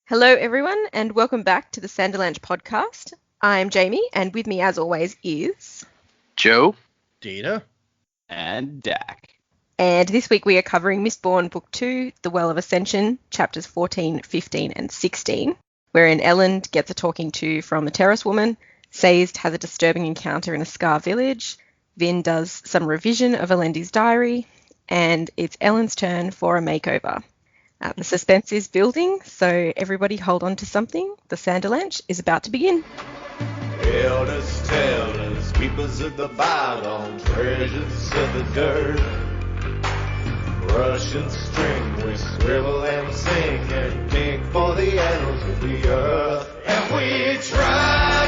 Hello, everyone, and welcome back to the Sanderlanche podcast. I'm Jaymee, and with me, as always, is Joe, Data, and Dak. And this week we are covering Mistborn Book 2, The Well of Ascension, chapters 14, 15, and 16, wherein Elend gets a talking to from a terrace woman, Sazed has a disturbing encounter in a Scar village, Vin does some revision of Elendi's diary, and it's Elend's turn for a makeover. The suspense is building, so everybody hold on to something. The Sanderlanche is about to begin. Elders, tellers, keepers of the bygone, treasures of the dirt. Russian string, we scribble and sing and dig for the annals of the earth. And we try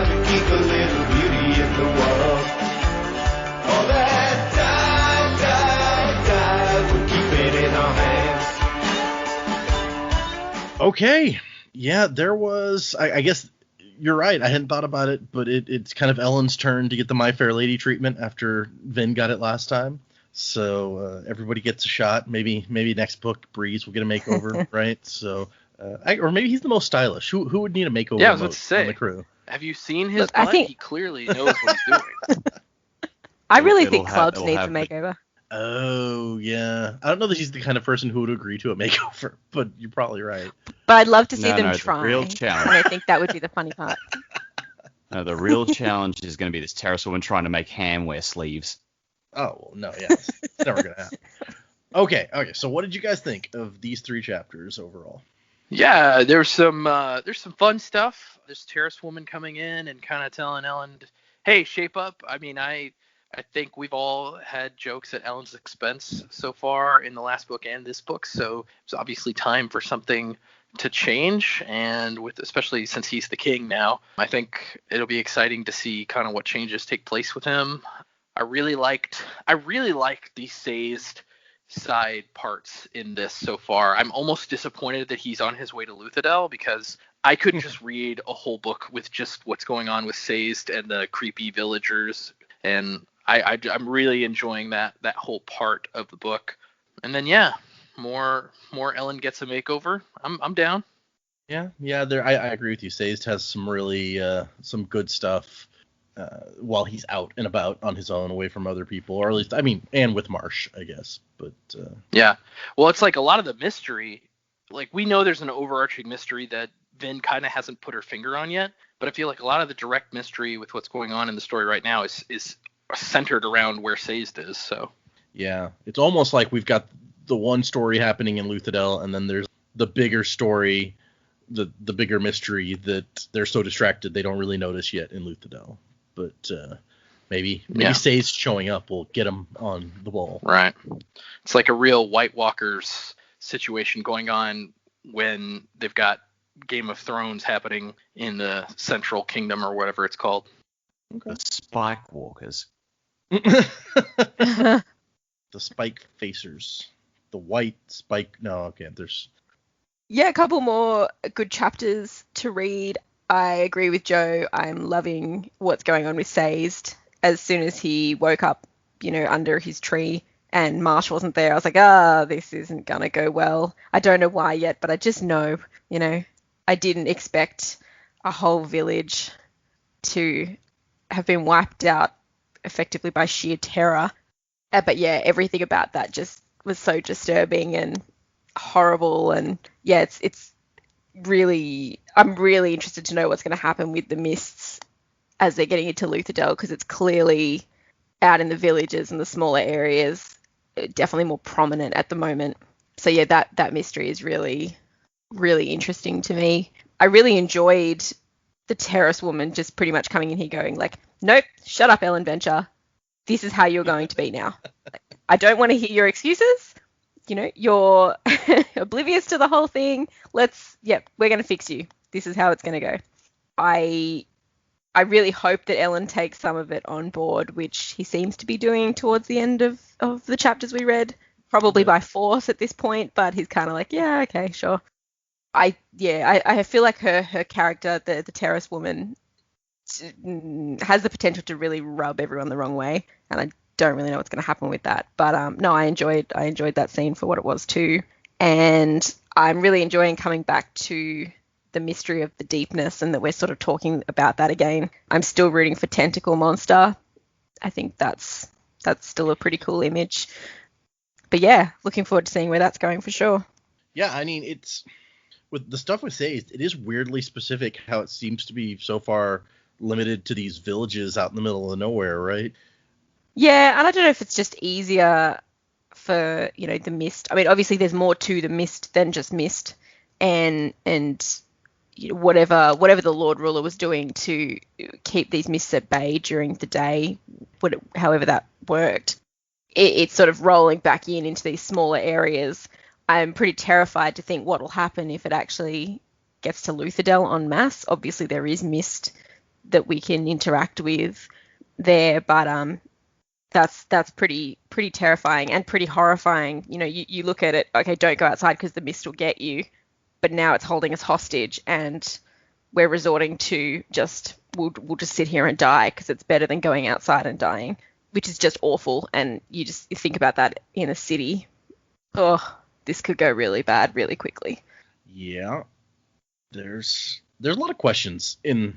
to keep a little beauty in the world. All that died, we keep it in our hands. Okay. Yeah, there was, I guess you're right. I hadn't thought about it, but it's kind of Elend's turn to get the My Fair Lady treatment after Vin got it last time. So everybody gets a shot. Maybe next book, Breeze will get a makeover, right? So, or maybe he's the most stylish. Who would need a makeover? Yeah, I was about to say, on the crew? Have you seen his Look, butt? I think... He clearly knows what he's doing. I really think Clubs needs a makeover. Oh, yeah. I don't know that he's the kind of person who would agree to a makeover, but you're probably right. But I'd love to see them try. The real challenge. And I think that would be the funny part. No, the real challenge is going to be this terrace woman trying to make Ham wear sleeves. Oh, well, no, yeah. It's never going to happen. Okay. So what did you guys think of these three chapters overall? Yeah, there's some fun stuff. This terrace woman coming in and kind of telling Elend, hey, shape up. I mean, I think we've all had jokes at Elend's expense so far in the last book and this book, so it's obviously time for something to change, and with especially since he's the king now, I think it'll be exciting to see kind of what changes take place with him. I really liked the Sazed side parts in this so far. I'm almost disappointed that he's on his way to Luthadel, because I could just read a whole book with just what's going on with Sazed and the creepy villagers, and I'm really enjoying that whole part of the book. And then more Elend gets a makeover. I'm down. Yeah. I agree with you. Sazed has some really some good stuff while he's out and about on his own, away from other people, or at least, I mean, and with Marsh, I guess. But yeah, well, it's like a lot of the mystery. Like, we know there's an overarching mystery that Vin kind of hasn't put her finger on yet, but I feel like a lot of the direct mystery with what's going on in the story right now is centered around where Sazed is. So yeah, it's almost like we've got the one story happening in Luthadel, and then there's the bigger story, the bigger mystery that they're so distracted they don't really notice yet in Luthadel. But maybe Sazed showing up will get them on the ball. Right. It's like a real White Walkers situation going on when they've got Game of Thrones happening in the Central Kingdom, or whatever it's called. Okay. The Spike Walkers. The Spike Facers. The White Spike. No, okay. There's. Yeah, a couple more good chapters to read. I agree with Joe. I'm loving what's going on with Sazed. As soon as he woke up, under his tree and Marsh wasn't there, I was like, this isn't going to go well. I don't know why yet, but I just know, I didn't expect a whole village to have been wiped out effectively by sheer terror. But yeah, everything about that just was so disturbing and horrible. And yeah, I'm really interested to know what's going to happen with the mists as they're getting into Luthadel, because it's clearly out in the villages and the smaller areas, definitely more prominent at the moment. So yeah, that mystery is really, really interesting to me. I really enjoyed the terrace woman just pretty much coming in here going like, nope, shut up, Elend Venture. This is how you're going to be now. I don't want to hear your excuses. You're oblivious to the whole thing. We're going to fix you. This is how it's going to go. I really hope that Elend takes some of it on board, which he seems to be doing towards the end of the chapters we read, probably by force at this point, but he's kind of like, yeah, okay, sure. I feel like her character, the terrace woman, has the potential to really rub everyone the wrong way, and I don't really know what's going to happen with that. But no, I enjoyed that scene for what it was too. And I'm really enjoying coming back to the mystery of the Deepness and that we're sort of talking about that again. I'm still rooting for Tentacle Monster. I think that's still a pretty cool image. But yeah, looking forward to seeing where that's going for sure. Yeah, I mean, it's with the stuff with Sazed, it is weirdly specific how it seems to be so far limited to these villages out in the middle of nowhere, right? Yeah, and I don't know if it's just easier for, the mist. I mean, obviously there's more to the mist than just mist, and whatever the Lord Ruler was doing to keep these mists at bay during the day, however that worked, it's sort of rolling back into these smaller areas. I'm pretty terrified to think what will happen if it actually gets to Luthadel en masse. Obviously there is mist that we can interact with there, but that's pretty terrifying and pretty horrifying. You look at it, okay, don't go outside because the mist will get you, but now it's holding us hostage and we're resorting to we'll just sit here and die because it's better than going outside and dying, which is just awful. And you think about that in a city. Oh, this could go really bad really quickly. Yeah, there's a lot of questions and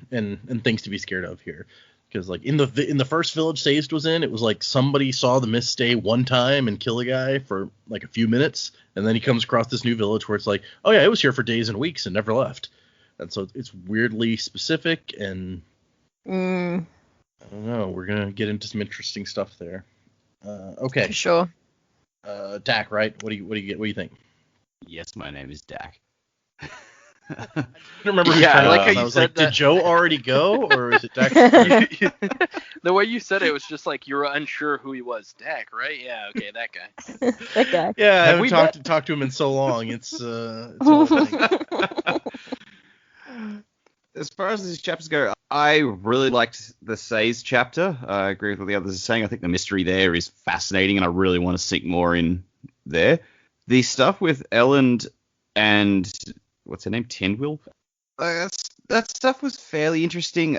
things to be scared of here. Because like in the first village Sazed was in, it was like somebody saw the mist stay one time and kill a guy for like a few minutes, and then he comes across this new village where it's like, oh yeah, it was here for days and weeks and never left. And so it's weirdly specific, and I don't know, we're gonna get into some interesting stuff there. Okay. For sure. Dak, right? What do you think? Yes, my name is Dak. I don't remember. Yeah, I like how you I was said like, that. Did Joe already go, or is it Dak? The way you said it was just like you were unsure who he was. Dak, right? Yeah, okay, that guy. That guy. Yeah, I Have we haven't talked to him in so long. It's all thing. As far as these chapters go, I really liked the Sazed chapter. I agree with what the others are saying. I think the mystery there is fascinating, and I really want to sink more in there. The stuff with Elend and what's her name, Tindwyl? That stuff was fairly interesting.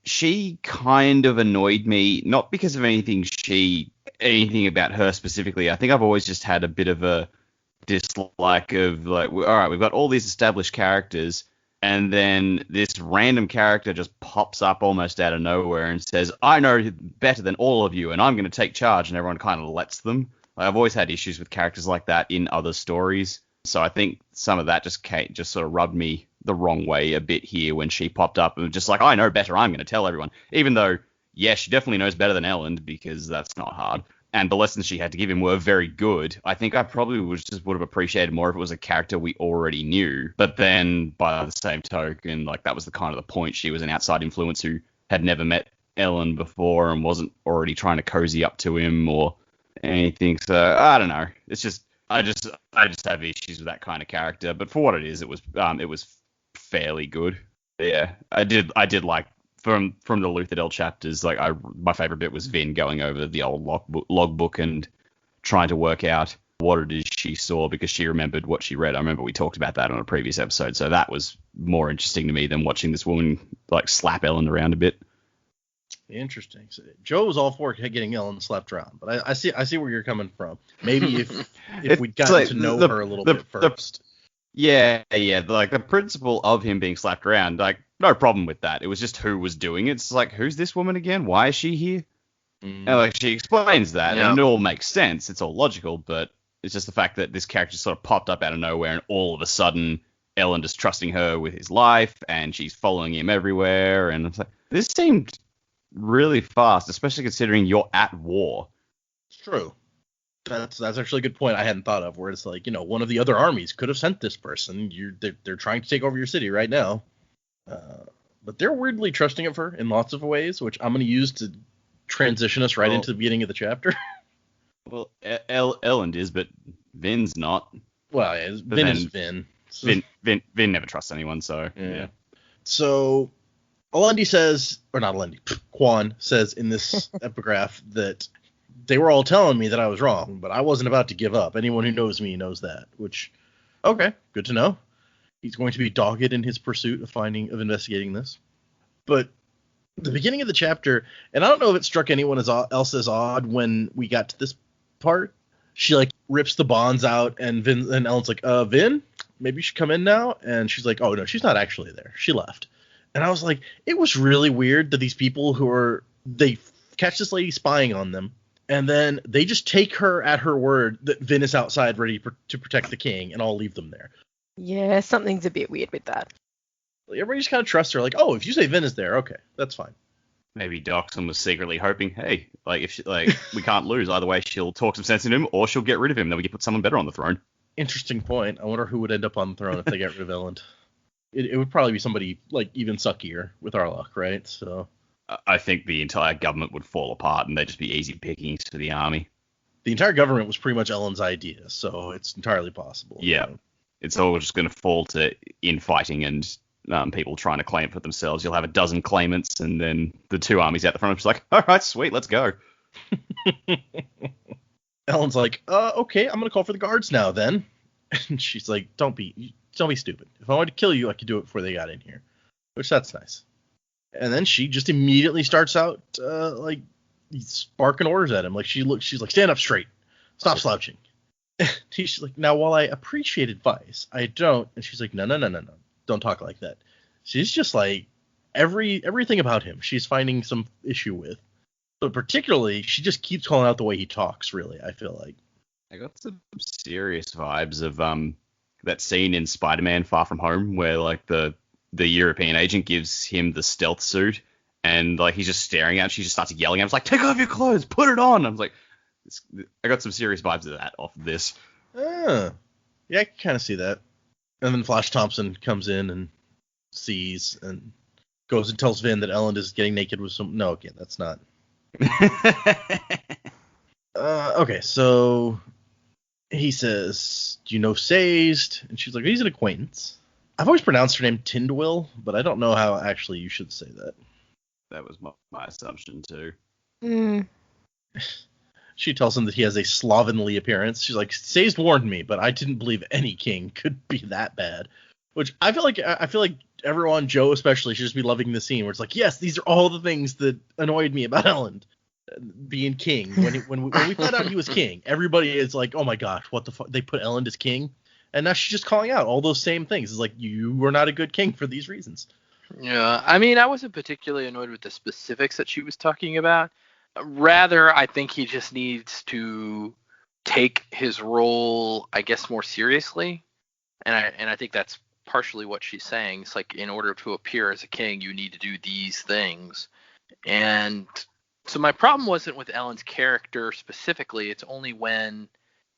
She kind of annoyed me, not because of anything about her specifically. I think I've always just had a bit of a dislike of like, all right, we've got all these established characters, and then this random character just pops up almost out of nowhere and says, I know better than all of you, and I'm going to take charge, and everyone kind of lets them. I've always had issues with characters like that in other stories. So I think some of that just sort of rubbed me the wrong way a bit here when she popped up and was just like, I know better, I'm going to tell everyone. Even though, yeah, she definitely knows better than Elend, because that's not hard. And the lessons she had to give him were very good. I think I probably would have appreciated more if it was a character we already knew. But then, by the same token, like that was the kind of the point. She was an outside influence who had never met Elend before and wasn't already trying to cozy up to him or anything. So I don't know. It's just I just have issues with that kind of character. But for what it is, it was fairly good. Yeah, I did like from the Luthadel chapters. Like my favorite bit was Vin going over the old logbook and trying to work out what it is she saw, because she remembered what she read. I remember we talked about that on a previous episode, so that was more interesting to me than watching this woman like slap Elend around a bit. Interesting. So Joe was all for getting Elend slapped around, but I see where you're coming from. Maybe if we'd gotten like to know her a little bit first. Yeah. Like the principle of him being slapped around, like no problem with that. It was just who was doing it. It's like, who's this woman again? Why is she here? And like she explains that, and it all makes sense. It's all logical, but it's just the fact that this character sort of popped up out of nowhere, and all of a sudden Elend is trusting her with his life, and she's following him everywhere. And it's like, this seemed really fast, especially considering you're at war. It's true. That's actually a good point I hadn't thought of, where it's like, one of the other armies could have sent this person. They're trying to take over your city right now. But they're weirdly trusting of her in lots of ways, which I'm going to use to transition us right into the beginning of the chapter. Well, Elend is, but Vin's not. Well, yeah, Vin is Vin. So. Vin never trusts anyone, so yeah. So Alendi says, or not Alendi, Quan says in this epigraph that they were all telling me that I was wrong, but I wasn't about to give up. Anyone who knows me knows that, which, okay, good to know. He's going to be dogged in his pursuit of investigating this. But the beginning of the chapter, and I don't know if it struck anyone else as odd when we got to this part, she like rips the bonds out, and Elen's like, Vin? maybe you should come in now. And she's like, oh, no, she's not actually there. She left. And I was like, it was really weird that these people they catch this lady spying on them, and then they just take her at her word that Vin is outside ready to protect the king, and I'll leave them there. Yeah, something's a bit weird with that. Everybody just kind of trusts her, like, oh, if you say Vin is there, okay, that's fine. Maybe Doxon was secretly hoping, hey, we can't lose. Either way, she'll talk some sense into him, or she'll get rid of him. Then we can put someone better on the throne. Interesting point. I wonder who would end up on the throne if they get rid of Elend. It would probably be somebody, like, even suckier with our luck, right? So I think the entire government would fall apart, and they'd just be easy pickings to the army. The entire government was pretty much Elend's idea, so it's entirely possible. Yeah. It's all just going to fall to infighting and people trying to claim for themselves. You'll have a dozen claimants, and then the two armies out the front are just like, all right, sweet, let's go. Elend's like, okay, I'm going to call for the guards now then. And she's like, don't be stupid. If I wanted to kill you, I could do it before they got in here. Which, that's nice. And then she just immediately starts out, barking orders at him. Like, she's like, stand up straight. Stop slouching. She's like, now, while I appreciate advice, I don't. And she's like, no. Don't talk like that. She's just like, everything about him she's finding some issue with. But particularly, she just keeps calling out the way he talks, really, I feel like. I got some serious vibes of that scene in Spider-Man Far From Home where, like, the European agent gives him the stealth suit, and, like, he's just staring at it. She just starts yelling at him. It's like, take off your clothes, put it on. I was like, I got some serious vibes of that off of this. Yeah, I can kind of see that. And then Flash Thompson comes in and sees and goes and tells Vin that Elend is getting naked with some... No, again, that's not... Okay, so he says, do you know Sazed? And she's like, he's an acquaintance. I've always pronounced her name Tindwyl, but I don't know how actually you should say that. That was my assumption, too. She tells him that he has a slovenly appearance. She's like, Sazed warned me, but I didn't believe any king could be that bad. Which I feel like everyone, Joe especially, should just be loving the scene where it's like, yes, these are all the things that annoyed me about Elend being king. When we found out he was king, everybody is like, oh my gosh, what the fuck? They put Elend as king? And now she's just calling out all those same things. It's like, you were not a good king for these reasons. Yeah, I mean, I wasn't particularly annoyed with the specifics that she was talking about. Rather, I think he just needs to take his role, I guess, more seriously. And I think that's partially what she's saying. It's like, in order to appear as a king, you need to do these things. And so my problem wasn't with Elend's character specifically. It's only when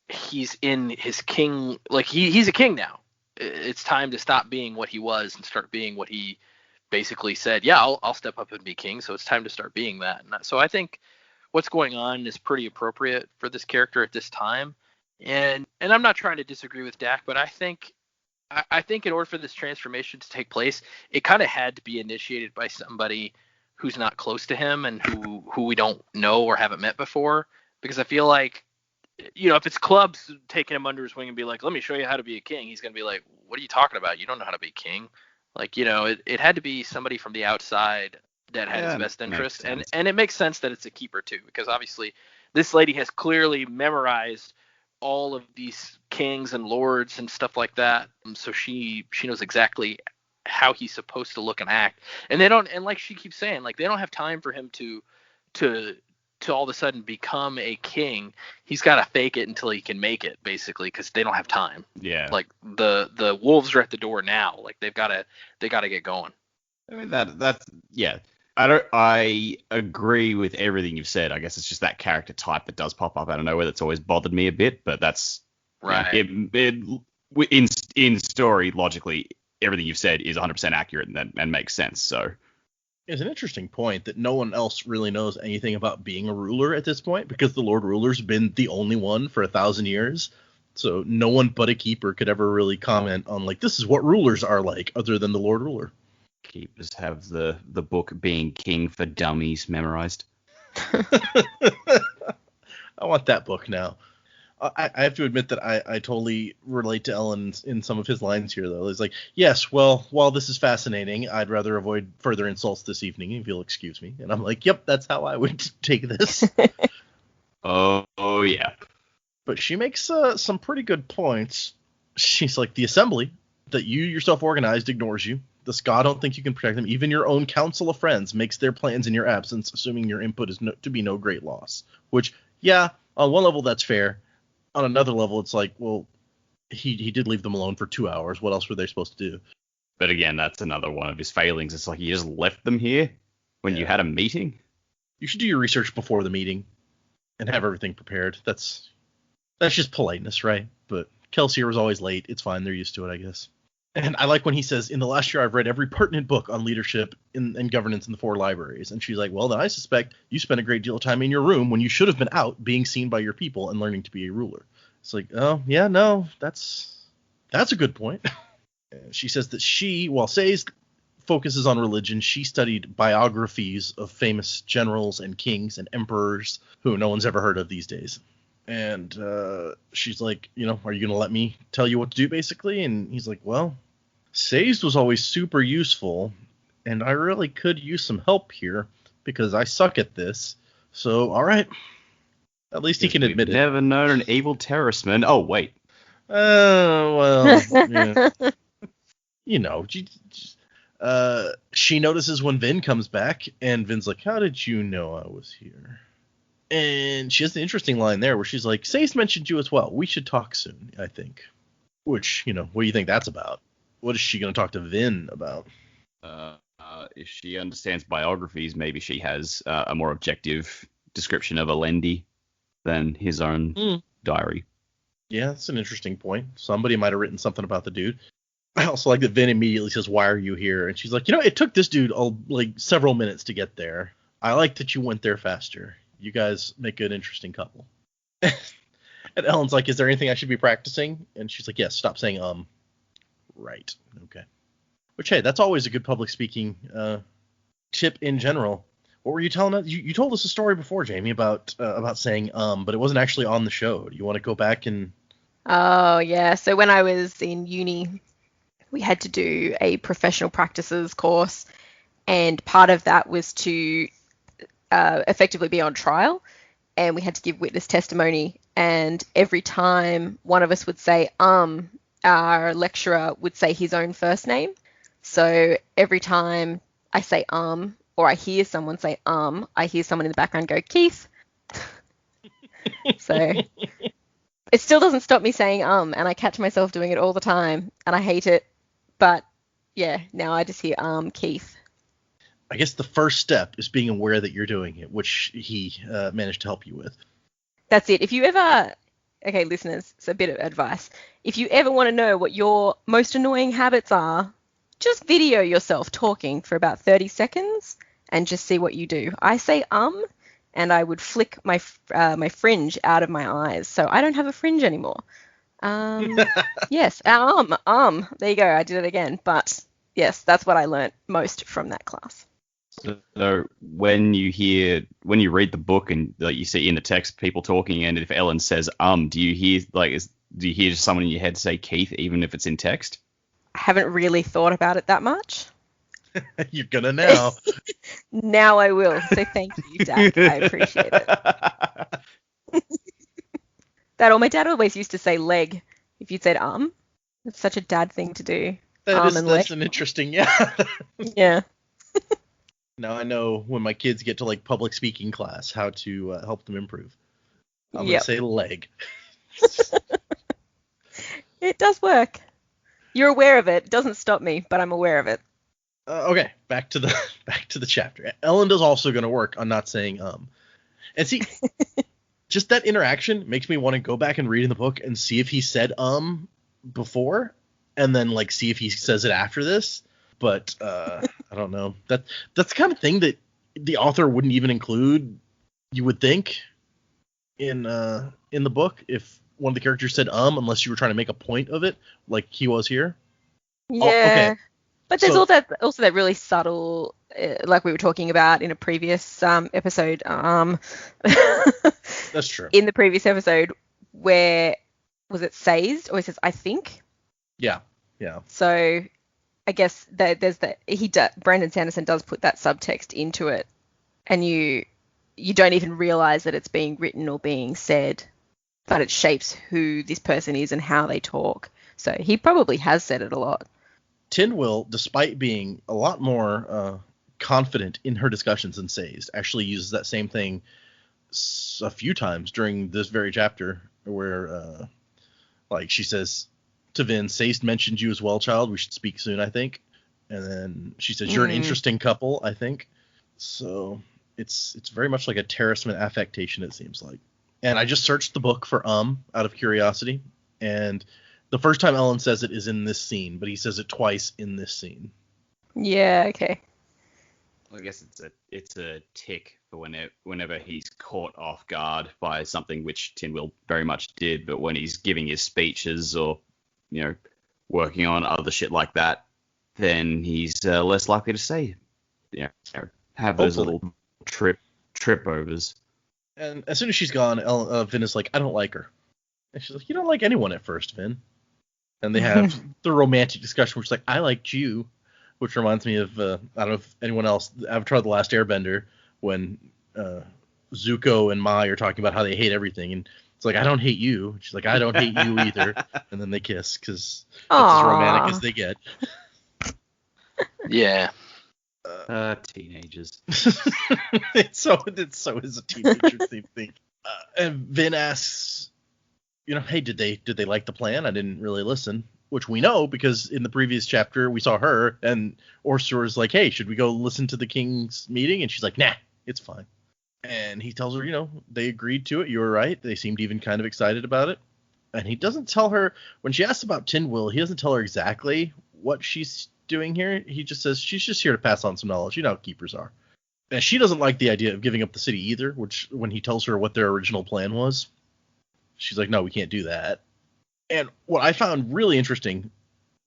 he's in his king, like he's a king now. It's time to stop being what he was and start being what he basically said. Yeah, I'll step up and be king. So it's time to start being that. And so I think what's going on is pretty appropriate for this character at this time. And I'm not trying to disagree with Dak, but I think in order for this transformation to take place, it kind of had to be initiated by somebody who's not close to him and who we don't know or haven't met before. Because I feel like, you know, if it's Clubs taking him under his wing and be like, let me show you how to be a king, he's going to be like, what are you talking about? You don't know how to be king. Like, you know, it had to be somebody from the outside that had his best interest. And it makes sense that it's a keeper too, because obviously this lady has clearly memorized all of these kings and lords and stuff like that. So she knows exactly how he's supposed to look and act. And they don't, and like she keeps saying, like, they don't have time for him to all of a sudden become a king. He's got to fake it until he can make it, basically, because they don't have time. Yeah. Like the wolves are at the door now. Like they got to get going. I mean, that's yeah. I agree with everything you've said. I guess it's just that character type that does pop up out of nowhere that's always bothered me a bit, but that's right. In story, logically, everything you've said is 100% accurate and makes sense. So it's an interesting point that no one else really knows anything about being a ruler at this point, because the Lord Ruler's been the only one for 1,000 years. So no one but a keeper could ever really comment on, like, this is what rulers are like, other than the Lord Ruler. Keepers have the book Being King for Dummies memorized. I want that book now. I have to admit that I totally relate to Elend in some of his lines here, though. It's like, yes, well, while this is fascinating, I'd rather avoid further insults this evening, if you'll excuse me. And I'm like, yep, that's how I would take this. Oh yeah. But she makes some pretty good points. she's like, the assembly that you yourself organized ignores you. The Ska don't think you can protect them. Even your own council of friends makes their plans in your absence, assuming your input is to be no great loss. Which, yeah, on one level that's fair. On another level, it's like, well, he did leave them alone for 2 hours. What else were they supposed to do? But again, that's another one of his failings. It's like, you just left them here when you had a meeting. You should do your research before the meeting and have everything prepared. That's just politeness, right? But Kelsier was always late. It's fine. They're used to it, I guess. And I like when he says, in the last year, I've read every pertinent book on leadership and governance in the 4 libraries. And she's like, well, then I suspect you spent a great deal of time in your room when you should have been out being seen by your people and learning to be a ruler. It's like, oh, yeah, no, that's a good point. She says that she, while Sazed focuses on religion, she studied biographies of famous generals and kings and emperors who no one's ever heard of these days. And she's like, are you going to let me tell you what to do, basically? And he's like, well, Sazed was always super useful, and I really could use some help here because I suck at this. So, all right. At least he can admit it. Never known an evil terroristman. Oh, wait. Well, yeah. She notices when Vin comes back, and Vin's like, how did you know I was here? And she has an interesting line there where she's like, Sazed mentioned you as well. We should talk soon, I think. Which, what do you think that's about? What is she going to talk to Vin about? If she understands biographies, maybe she has a more objective description of Elendi than his own diary. Yeah, that's an interesting point. Somebody might have written something about the dude. I also like that Vin immediately says, why are you here? And she's like, it took this dude several minutes to get there. I like that you went there faster. You guys make an interesting couple. And Ellen's like, is there anything I should be practicing? And she's like, yes, stop saying Right. Okay. Which, hey, that's always a good public speaking tip in general. What were you telling us? You told us a story before, Jaymee, about saying but it wasn't actually on the show. Do you want to go back and... Oh, yeah. So when I was in uni, we had to do a professional practices course, and part of that was to effectively be on trial, and we had to give witness testimony, and every time one of us would say our lecturer would say his own first name. So every time I say or I hear someone say I hear someone in the background go, Keith. So it still doesn't stop me saying and I catch myself doing it all the time, and I hate it. But yeah, now I just hear Keith. I guess the first step is being aware that you're doing it, which he managed to help you with. That's it. If you ever, okay, listeners, it's a bit of advice. If you ever want to know what your most annoying habits are, just video yourself talking for about 30 seconds and just see what you do. I say and I would flick my fringe out of my eyes, so I don't have a fringe anymore. Yes, there you go. I did it again. But yes, that's what I learnt most from that class. So when you read the book and you see in the text people talking, and if Ellen says do you hear someone in your head say Keith even if it's in text? I haven't really thought about it that much. You're gonna now. Now I will. So thank you, Dad. I appreciate it. My dad always used to say leg if you said arm. It's such a dad thing to do. That's an interesting, yeah. Yeah. Now I know when my kids get to public speaking class how to help them improve. I'm gonna say leg. It does work. You're aware of it. It doesn't stop me, but I'm aware of it. Okay, back to the chapter. Elend is also gonna work on not saying and see. Just that interaction makes me want to go back and read in the book and see if he said before, and then see if he says it after this. But I don't know. That's the kind of thing that the author wouldn't even include, you would think, in the book if one of the characters said unless you were trying to make a point of it, like he was here. Yeah. Okay. But there's also that really subtle, like we were talking about in a previous episode. That's true. In the previous episode, where was it Sazed, or he says I think? Yeah. So I guess Brandon Sanderson does put that subtext into it, and you don't even realize that it's being written or being said, but it shapes who this person is and how they talk. So he probably has said it a lot. Tynwyl, despite being a lot more confident in her discussions than Sazed, actually uses that same thing a few times during this very chapter, where like she says to Vin, Sazed mentioned you as well, child. We should speak soon, I think. And then she says, you're an interesting couple, I think. So it's very much like a Terraceman affectation, it seems like. And I just searched the book for out of curiosity, and the first time Elend says it is in this scene, but he says it twice in this scene. Okay. I guess it's a tick for whenever he's caught off guard by something, which Tynwyl very much did, but when he's giving his speeches or, working on other shit like that, then he's less likely to say, have those Hopefully. little trip overs. And as soon as she's gone, Vin is like, I don't like her. And she's like, you don't like anyone at first, Vin. And they have the romantic discussion, which is like, I liked you. Which reminds me of, I don't know if anyone else, Avatar The Last Airbender, when Zuko and Mai are talking about how they hate everything. And it's like, I don't hate you. She's like, I don't hate you either. And then they kiss, because that's as romantic as they get. Yeah. Teenagers. It so is a teenager thing. And Vin asks, hey, did they like the plan? I didn't really listen. Which we know, because in the previous chapter we saw her, and Orsur's like, hey, should we go listen to the king's meeting? And she's like, nah, it's fine. And he tells her, they agreed to it. You were right. They seemed even kind of excited about it. And he doesn't tell her, when she asks about Tynwyl, he doesn't tell her exactly what she's doing here. He just says she's just here to pass on some knowledge. You know how keepers are. And she doesn't like the idea of giving up the city either, which when he tells her what their original plan was, she's like, no, we can't do that. And what I found really interesting,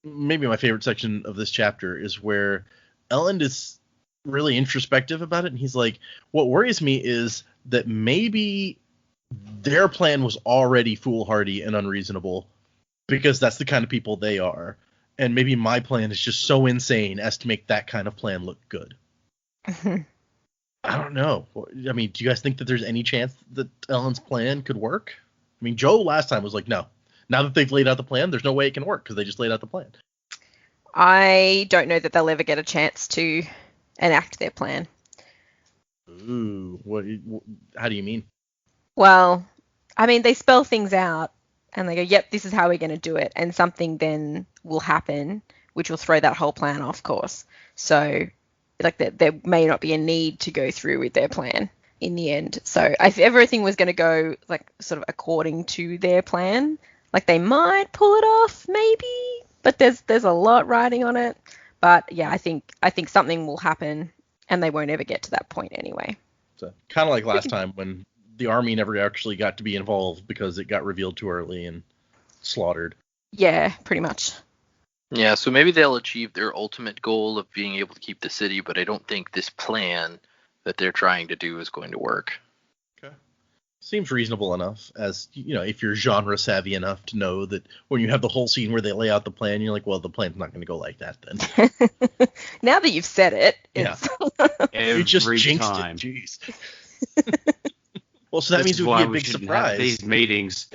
maybe my favorite section of this chapter, is where Elend is really introspective about it. And he's like, what worries me is that maybe their plan was already foolhardy and unreasonable, because that's the kind of people they are. And maybe my plan is just so insane as to make that kind of plan look good. I don't know. I mean, do you guys think that there's any chance that Elend's plan could work? I mean, Joe last time was like, no. Now that they've laid out the plan, there's no way it can work because they just laid out the plan. I don't know that they'll ever get a chance to enact their plan. Ooh, how do you mean? Well, I mean, they spell things out and they go, yep, this is how we're going to do it. And something then will happen, which will throw that whole plan off course. So, like, there may not be a need to go through with their plan in the end. So if everything was going to go, like, sort of according to their plan, like, they might pull it off, maybe, but there's a lot riding on it. But yeah, I think something will happen, and they won't ever get to that point anyway. So kind of like last time when the army never actually got to be involved because it got revealed too early and slaughtered. Yeah, pretty much. Yeah, so maybe they'll achieve their ultimate goal of being able to keep the city, but I don't think this plan that they're trying to do is going to work. Okay. Seems reasonable enough, as, if you're genre savvy enough to know that when you have the whole scene where they lay out the plan, you're like, well, the plan's not going to go like that then. Now that you've said it, it's... You just jinxed time. it, jeez. Well, so that means it would be a big surprise. These meetings.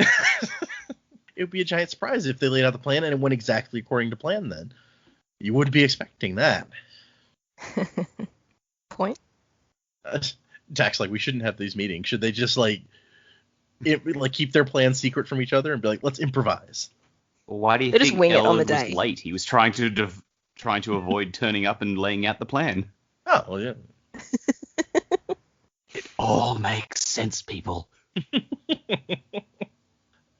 It would be a giant surprise if they laid out the plan and it went exactly according to plan then. You wouldn't be expecting that. Point. Jack's like, we shouldn't have these meetings. Should they just keep their plans secret from each other and be like, let's improvise? Well, why do you They think just wing it on the Elend day. was late? He was trying to avoid turning up and laying out the plan. Oh, well, yeah. It all makes sense, people.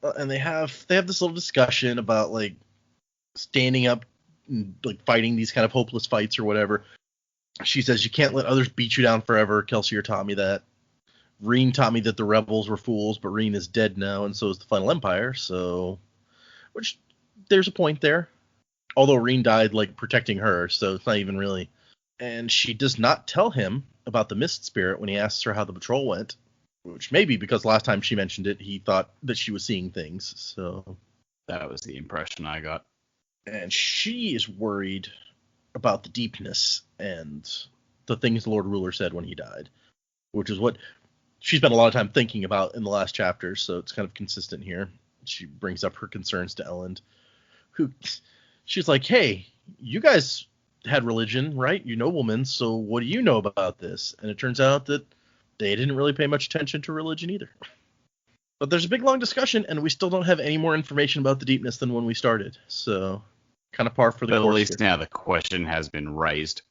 And they have this little discussion about, like, standing up and, like, fighting these kind of hopeless fights or whatever. She says, you can't let others beat you down forever. Kelsier taught me that. Reen taught me that the rebels were fools, but Reen is dead now, and so is the Final Empire, so... Which, there's a point there. Although Reen died, like, protecting her, so it's not even really... And she does not tell him about the Mist Spirit when he asks her how the patrol went. Which may be because last time she mentioned it, he thought that she was seeing things, so... That was the impression I got. And she is worried about the Deepness and the things the Lord Ruler said when he died, which is what she spent a lot of time thinking about in the last chapter, so it's kind of consistent here. She brings up her concerns to Elend, who she's like, hey, you guys had religion, right? You noblemen, so what do you know about this? And it turns out that they didn't really pay much attention to religion either. But there's a big long discussion, and we still don't have any more information about the Deepness than when we started. So kind of par for the But at course least here. now the question has been raised.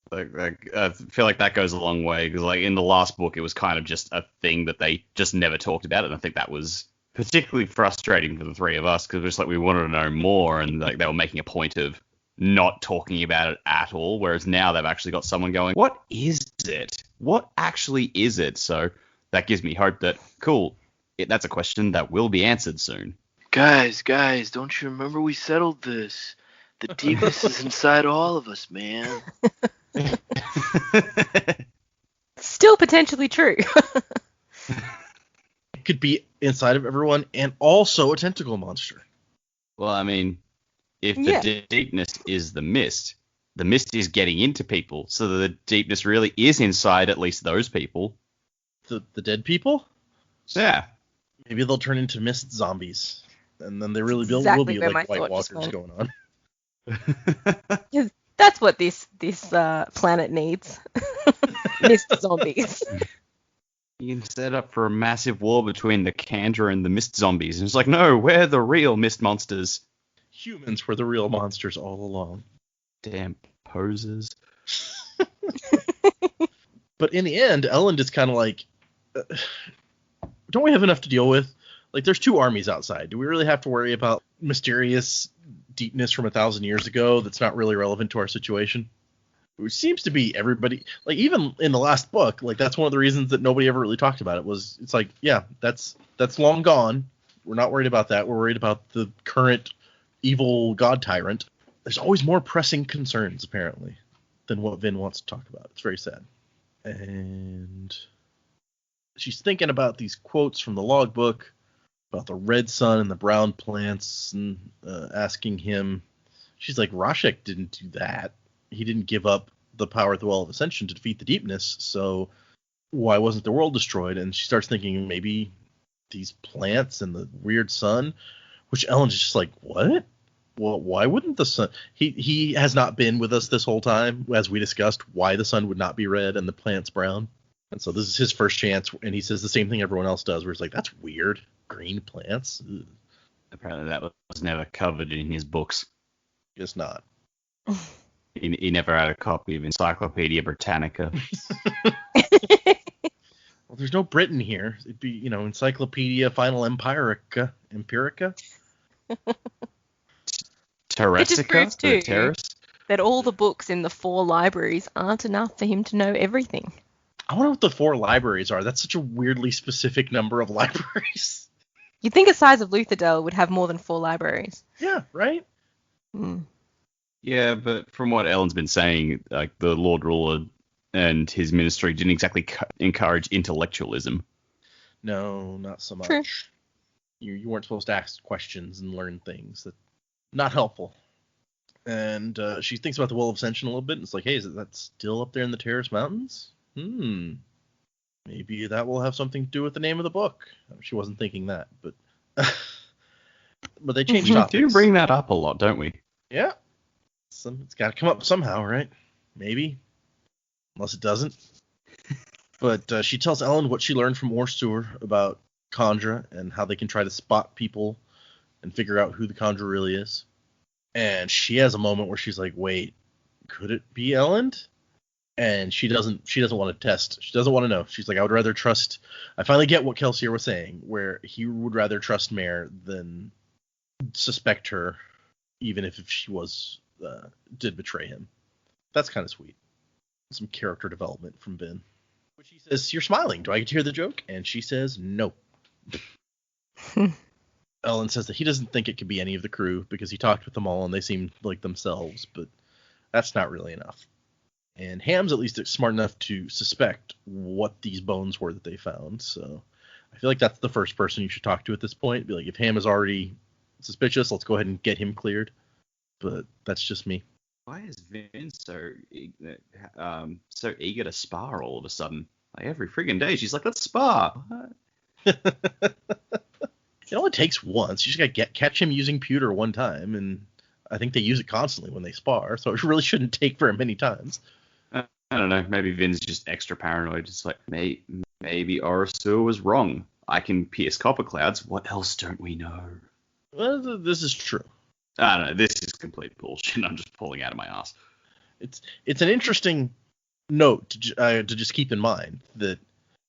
Like, I feel like that goes a long way, because like in the last book, it was kind of just a thing that they just never talked about, and I think that was particularly frustrating for the three of us, because just like we wanted to know more, and like they were making a point of not talking about it at all, whereas now they've actually got someone going, what is it? What actually is it? So that gives me hope that, cool, that's a question that will be answered soon. Guys, don't you remember we settled this? The deepness is inside all of us, man. Still potentially true. It could be inside of everyone and also a tentacle monster. Well, I mean, if Yeah. the deepness is the mist is getting into people, so the deepness really is inside at least those people. The dead people? Yeah. Maybe they'll turn into mist zombies. And then they really will Exactly be where like my White thought just Walkers went. going on. That's what this planet needs. Mist zombies. You can set up for a massive war between the Kandra and the mist zombies. And it's like, no, we're the real mist monsters. Humans were the real monsters all along. Damn posers. But in the end, Elend is kind of like, don't we have enough to deal with? Like, there's two armies outside. Do we really have to worry about mysterious deepness from 1,000 years ago that's not really relevant to our situation? Which seems to be everybody, like, even in the last book, like, that's one of the reasons that nobody ever really talked about it, was it's like, yeah, that's long gone. We're not worried about that. We're worried about the current evil god tyrant. There's always more pressing concerns, apparently, than what Vin wants to talk about. It's very sad. And she's thinking about these quotes from the logbook about the red sun and the brown plants, and asking him, she's like, Rashek didn't do that. He didn't give up the power at the Well of Ascension to defeat the Deepness, so why wasn't the world destroyed? And she starts thinking maybe these plants and the weird sun, which Ellen's just like, what? Well, why wouldn't the sun? He has not been with us this whole time, as we discussed, why the sun would not be red and the plants brown. And so this is his first chance, and he says the same thing everyone else does, where it's like, that's weird. Green plants? Ugh. Apparently that was never covered in his books. Guess not. He never had a copy of Encyclopedia Britannica. Well, there's no Britain here. It'd be, Encyclopedia Final Empirica. It just proves Terrasica, the too terrace. that all the books in the 4 libraries aren't enough for him to know everything. I wonder what the 4 libraries are. That's such a weirdly specific number of libraries. You'd think a size of Lutherdale would have more than 4 libraries. Yeah, right? Hmm. Yeah, but from what Ellen's been saying, like the Lord Ruler and his ministry didn't exactly encourage intellectualism. No, not so much. True. You weren't supposed to ask questions and learn things. That not helpful. And she thinks about the Well of Ascension a little bit, and it's like, hey, is that still up there in the Terrace Mountains? Maybe that will have something to do with the name of the book. She wasn't thinking that, but they changed We topics. do bring that up a lot, don't we? Yeah. It's got to come up somehow, right? Maybe. Unless it doesn't. But she tells Ellen what she learned from Orstür about Kandra and how they can try to spot people and figure out who the Kandra really is. And she has a moment where she's like, wait, could it be Elend? And she doesn't want to test. She doesn't want to know. She's like, I would rather trust. I finally get what Kelsier was saying, where he would rather trust Mare than suspect her, even if she did betray him. That's kind of sweet. Some character development from Ben. Which he says, you're smiling. Do I get to hear the joke? And she says, no. Ellen says that he doesn't think it could be any of the crew because he talked with them all and they seemed like themselves, but that's not really enough. And Ham's at least smart enough to suspect what these bones were that they found. So I feel like that's the first person you should talk to at this point. Be like, if Ham is already suspicious, let's go ahead and get him cleared. But that's just me. Why is Vin so eager to spar all of a sudden? Like every friggin' day, she's like, let's spar. It only takes once. You just got to catch him using pewter one time, and I think they use it constantly when they spar, so it really shouldn't take very many times. I don't know. Maybe Vin's just extra paranoid. It's like, maybe Orosur was wrong. I can pierce copper clouds. What else don't we know? Well, this is true. I don't know. This is complete bullshit. I'm just pulling out of my ass. It's an interesting note to just keep in mind that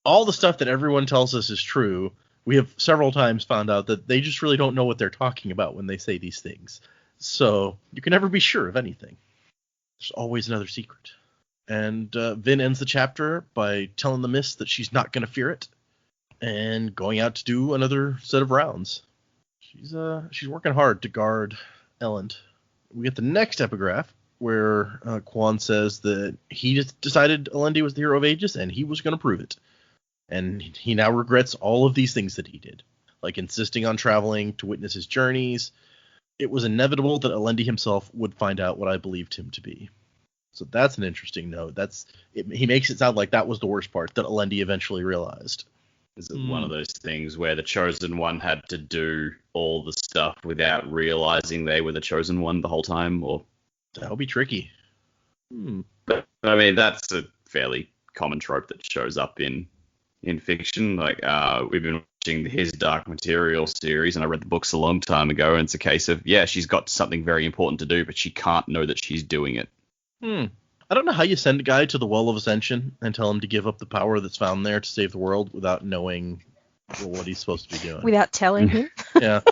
all the stuff that everyone tells us is true. We have several times found out that they just really don't know what they're talking about when they say these things. So you can never be sure of anything. There's always another secret. And Vin ends the chapter by telling the Mist that she's not going to fear it and going out to do another set of rounds. She's working hard to guard Elend. We get the next epigraph where Quan says that he just decided Elendi was the hero of ages and he was going to prove it. And he now regrets all of these things that he did, like insisting on traveling to witness his journeys. It was inevitable that Elendi himself would find out what I believed him to be. So that's an interesting note. He makes it sound like that was the worst part, that Elendi eventually realized. Is it one of those things where the Chosen One had to do all the stuff without realizing they were the Chosen One the whole time? Or that would be tricky. But, I mean, that's a fairly common trope that shows up in fiction. Like, we've been watching his Dark Material series, and I read the books a long time ago, and it's a case of, yeah, she's got something very important to do, but she can't know that she's doing it. I don't know how you send a guy to the Well of Ascension and tell him to give up the power that's found there to save the world without knowing what he's supposed to be doing. Without telling him? Yeah.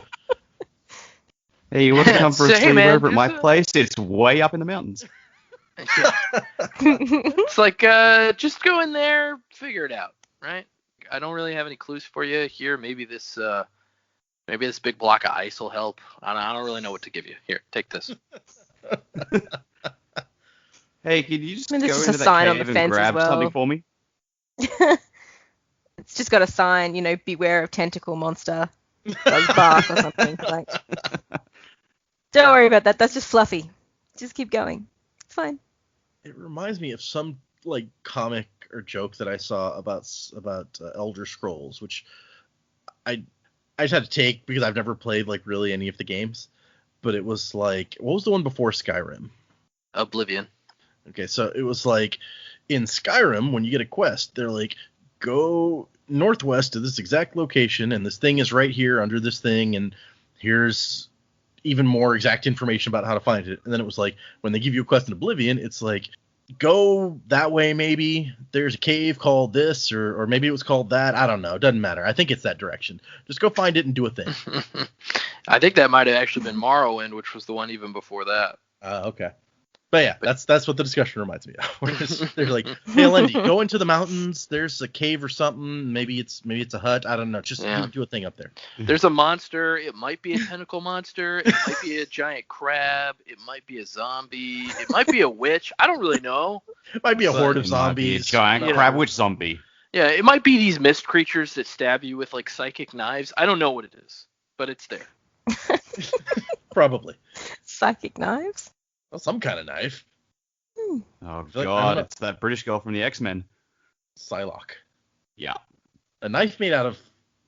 Hey, you want to come for a Hey, sleepover at my place? It's way up in the mountains. It's like, just go in there, figure it out, right? I don't really have any clues for you here. Maybe this big block of ice will help. I don't really know what to give you. Here, take this. Hey, can you just I mean, go there's just into a sign that on the cave and fence as grab well. something for me? It's just got a sign, beware of tentacle monster. Does bark or something. Like, don't worry about that. That's just fluffy. Just keep going. It's fine. It reminds me of some like comic or joke that I saw about Elder Scrolls, which I just had to take because I've never played like really any of the games. But it was like, what was the one before Skyrim? Oblivion. Okay, so it was like in Skyrim, when you get a quest, they're like, go northwest to this exact location, and this thing is right here under this thing, and here's even more exact information about how to find it. And then it was like, when they give you a quest in Oblivion, it's like, go that way maybe. There's a cave called this, or maybe it was called that. I don't know. It doesn't matter. I think it's that direction. Just go find it and do a thing. I think that might have actually been Morrowind, which was the one even before that. Okay. But yeah, that's what the discussion reminds me of. They're like, hey, Elendi, go into the mountains. There's a cave or something. Maybe it's a hut. I don't know. Just do a thing up there. There's a monster. It might be a tentacle monster. It might be a giant crab. It might be a zombie. It might be a witch. I don't really know. It might be a horde of It might be a zombies. giant crab witch zombie. Yeah, it might be these mist creatures that stab you with like psychic knives. I don't know what it is, but it's there. Probably. Psychic knives? Well, some kind of knife. Oh, like, God, it's that British girl from the X-Men. Psylocke. Yeah. A knife made out of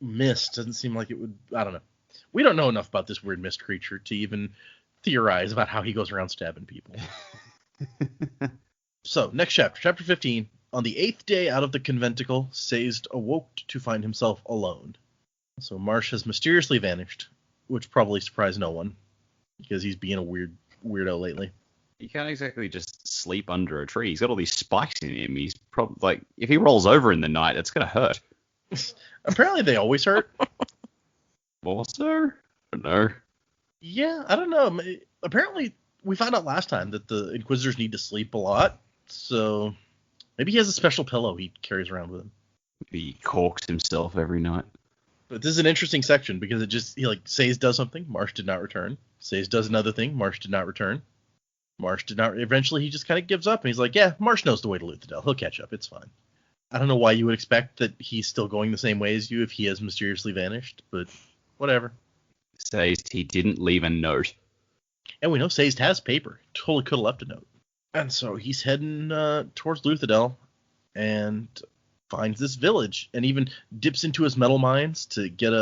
mist doesn't seem like it would. I don't know. We don't know enough about this weird mist creature to even theorize about how he goes around stabbing people. So, next chapter, chapter 15. On the 8th day out of the conventicle, Sazed awoke to find himself alone. So Marsh has mysteriously vanished, which probably surprised no one, because he's being a weirdo lately. You can't exactly just sleep under a tree. He's got all these spikes in him. He's probably like, if he rolls over in the night, it's gonna hurt. Apparently they always hurt. Also, I don't know. Yeah, I don't know. Apparently we found out last time that the Inquisitors need to sleep a lot, so maybe he has a special pillow he carries around with him. He corks himself every night. But this is an interesting section because Sazed does something, Marsh did not return. Sazed does another thing, Marsh did not return. Marsh did not. Eventually, he just kind of gives up, and he's like, yeah, Marsh knows the way to Luthadel. He'll catch up. It's fine. I don't know why you would expect that he's still going the same way as you if he has mysteriously vanished, but whatever. Sazed, he didn't leave a note. And we know Sazed has paper. Totally could have left a note. And so he's heading towards Luthadel and finds this village and even dips into his metal mines to get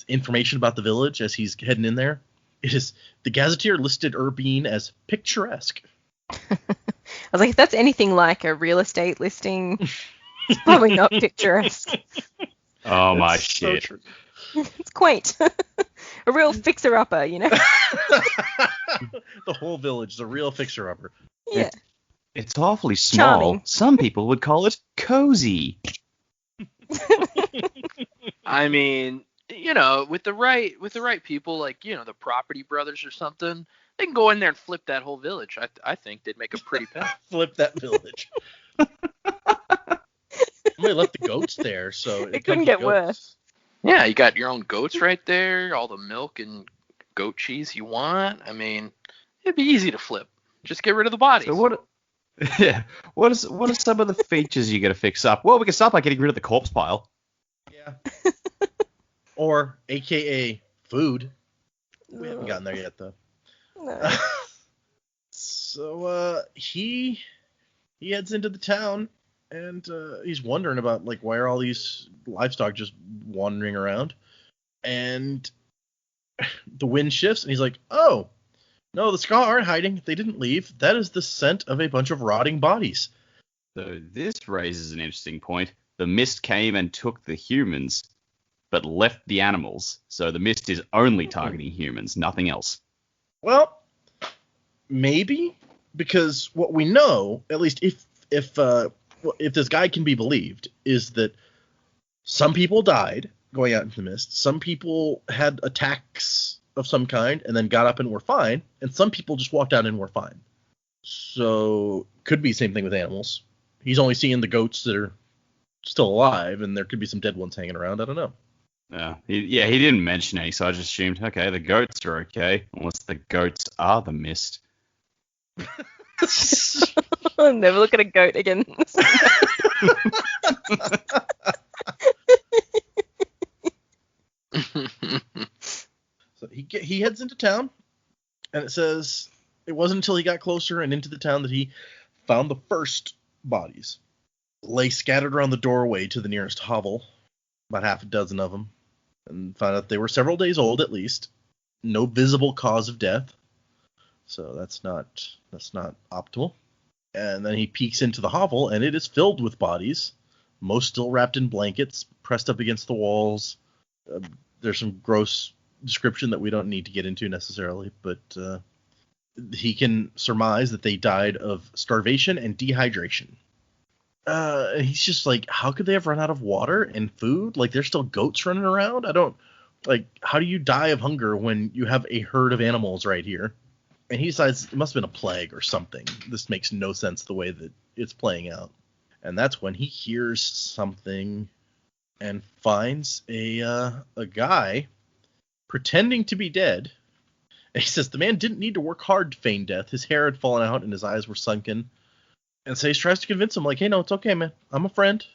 information about the village as he's heading in there. The gazetteer listed Urbine as picturesque. I was like, if that's anything like a real estate listing, it's probably not picturesque. Oh my It's so shit. true. It's quaint. A real fixer-upper, you know? The whole village is a real fixer-upper. Yeah. It's awfully small. Charming. Some people would call it cozy. I mean, with the right people, like, the Property Brothers or something, they can go in there and flip that whole village. I think they'd make a pretty pen. Flip that village. Somebody left the goats there, so It couldn't get worse. Yeah, you got your own goats right there, all the milk and goat cheese you want. I mean, it'd be easy to flip. Just get rid of the bodies. So what? Yeah. What are some of the features you got to fix up? Well, we can start by getting rid of the corpse pile. Yeah. Or, AKA, food. We haven't gotten there yet, though. No. So, he heads into the town, and he's wondering about, like, why are all these livestock just wandering around? And the wind shifts, and he's like, oh, no, the Ska aren't hiding. They didn't leave. That is the scent of a bunch of rotting bodies. So this raises an interesting point. The mist came and took the humans, but left the animals. So the mist is only targeting humans, nothing else. Well, maybe, because what we know, at least if this guy can be believed, is that some people died going out into the mist. Some people had attacks of some kind and then got up and were fine, and some people just walked out and were fine. So could be the same thing with animals. He's only seeing the goats that are still alive, and there could be some dead ones hanging around. I don't know. He didn't mention any, so I just assumed, okay, the goats are okay, unless the goats are the mist. I'll never look at a goat again. So he heads into town, and it says it wasn't until he got closer and into the town that he found the first bodies. Lay scattered around the doorway to the nearest hovel, about half a dozen of them, and found out they were several days old at least. No visible cause of death, so that's not optimal. And then he peeks into the hovel, and it is filled with bodies, most still wrapped in blankets, pressed up against the walls. There's some gross description that we don't need to get into necessarily, but he can surmise that they died of starvation and dehydration. He's just like, how could they have run out of water and food? Like, there's still goats running around? How do you die of hunger when you have a herd of animals right here? And he decides it must have been a plague or something. This makes no sense the way that it's playing out. And that's when he hears something and finds a guy pretending to be dead. And he says the man didn't need to work hard to feign death. His hair had fallen out and his eyes were sunken. And Sazed tries to convince him, like, hey, no, it's okay, man. I'm a friend.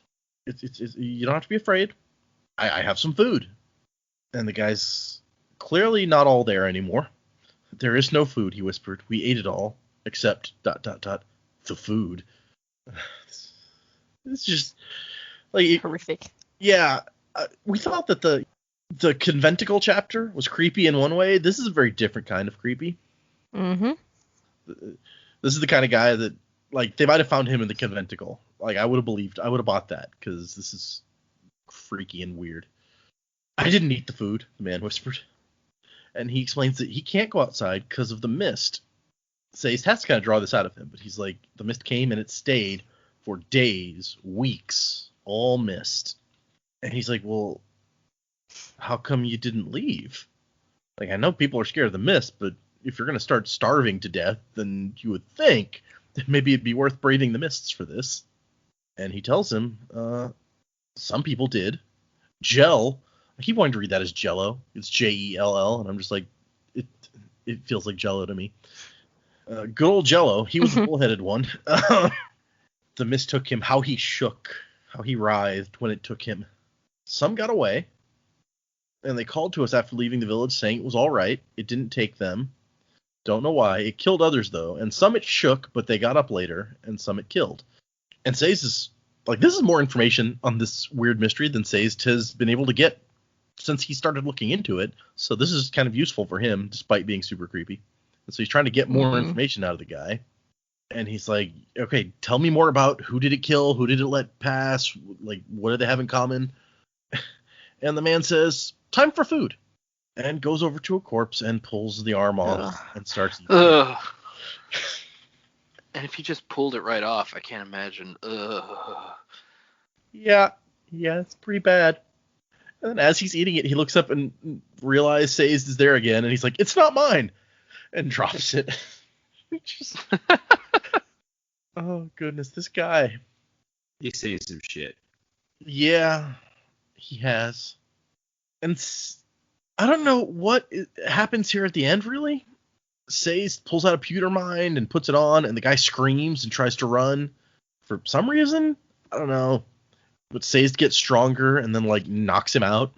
It's you don't have to be afraid. I have some food. And the guy's clearly not all there anymore. There is no food, he whispered. We ate it all, except ... the food. It's just like Horrific. Yeah, we thought that the conventicle chapter was creepy in one way. This is a very different kind of creepy. Mm-hmm. This is the kind of guy that, like, they might have found him in the conventicle. Like, I would have bought that, because this is freaky and weird. I didn't eat the food, the man whispered. And he explains that he can't go outside because of the mist. Sazed has to kind of draw this out of him, but he's like, the mist came and it stayed for days, weeks, all mist. And he's like, well, how come you didn't leave? Like, I know people are scared of the mist, but if you're going to start starving to death, then you would think that maybe it'd be worth braving the mists for this. And he tells him, some people did. Gel, I keep wanting to read that as Jello. It's Jell, and I'm just like, it feels like Jello to me. Good old Jello, he was the bullheaded one. The mist took him, how he shook, how he writhed when it took him. Some got away, and they called to us after leaving the village saying it was all right. It didn't take them. Don't know why. It killed others, though, and some it shook, but they got up later, and some it killed. And Sazed is, like, this is more information on this weird mystery than Sazed has been able to get since he started looking into it. So this is kind of useful for him, despite being super creepy. And so he's trying to get more information out of the guy. And he's like, okay, tell me more about who did it kill? Who did it let pass? Like, what do they have in common? And the man says, time for food. And goes over to a corpse and pulls the arm off and starts eating. Ugh. And if he just pulled it right off, I can't imagine. Ugh. Yeah, it's pretty bad. And then as he's eating it, he looks up and realizes Sazed is there again, and he's like, it's not mine, and drops it. Just... oh, goodness, this guy. He's seen some shit. Yeah, he has. And I don't know what happens here at the end, really. Sazed pulls out a pewter mine and puts it on, and the guy screams and tries to run. For some reason, I don't know. But Sazed gets stronger and then, like, knocks him out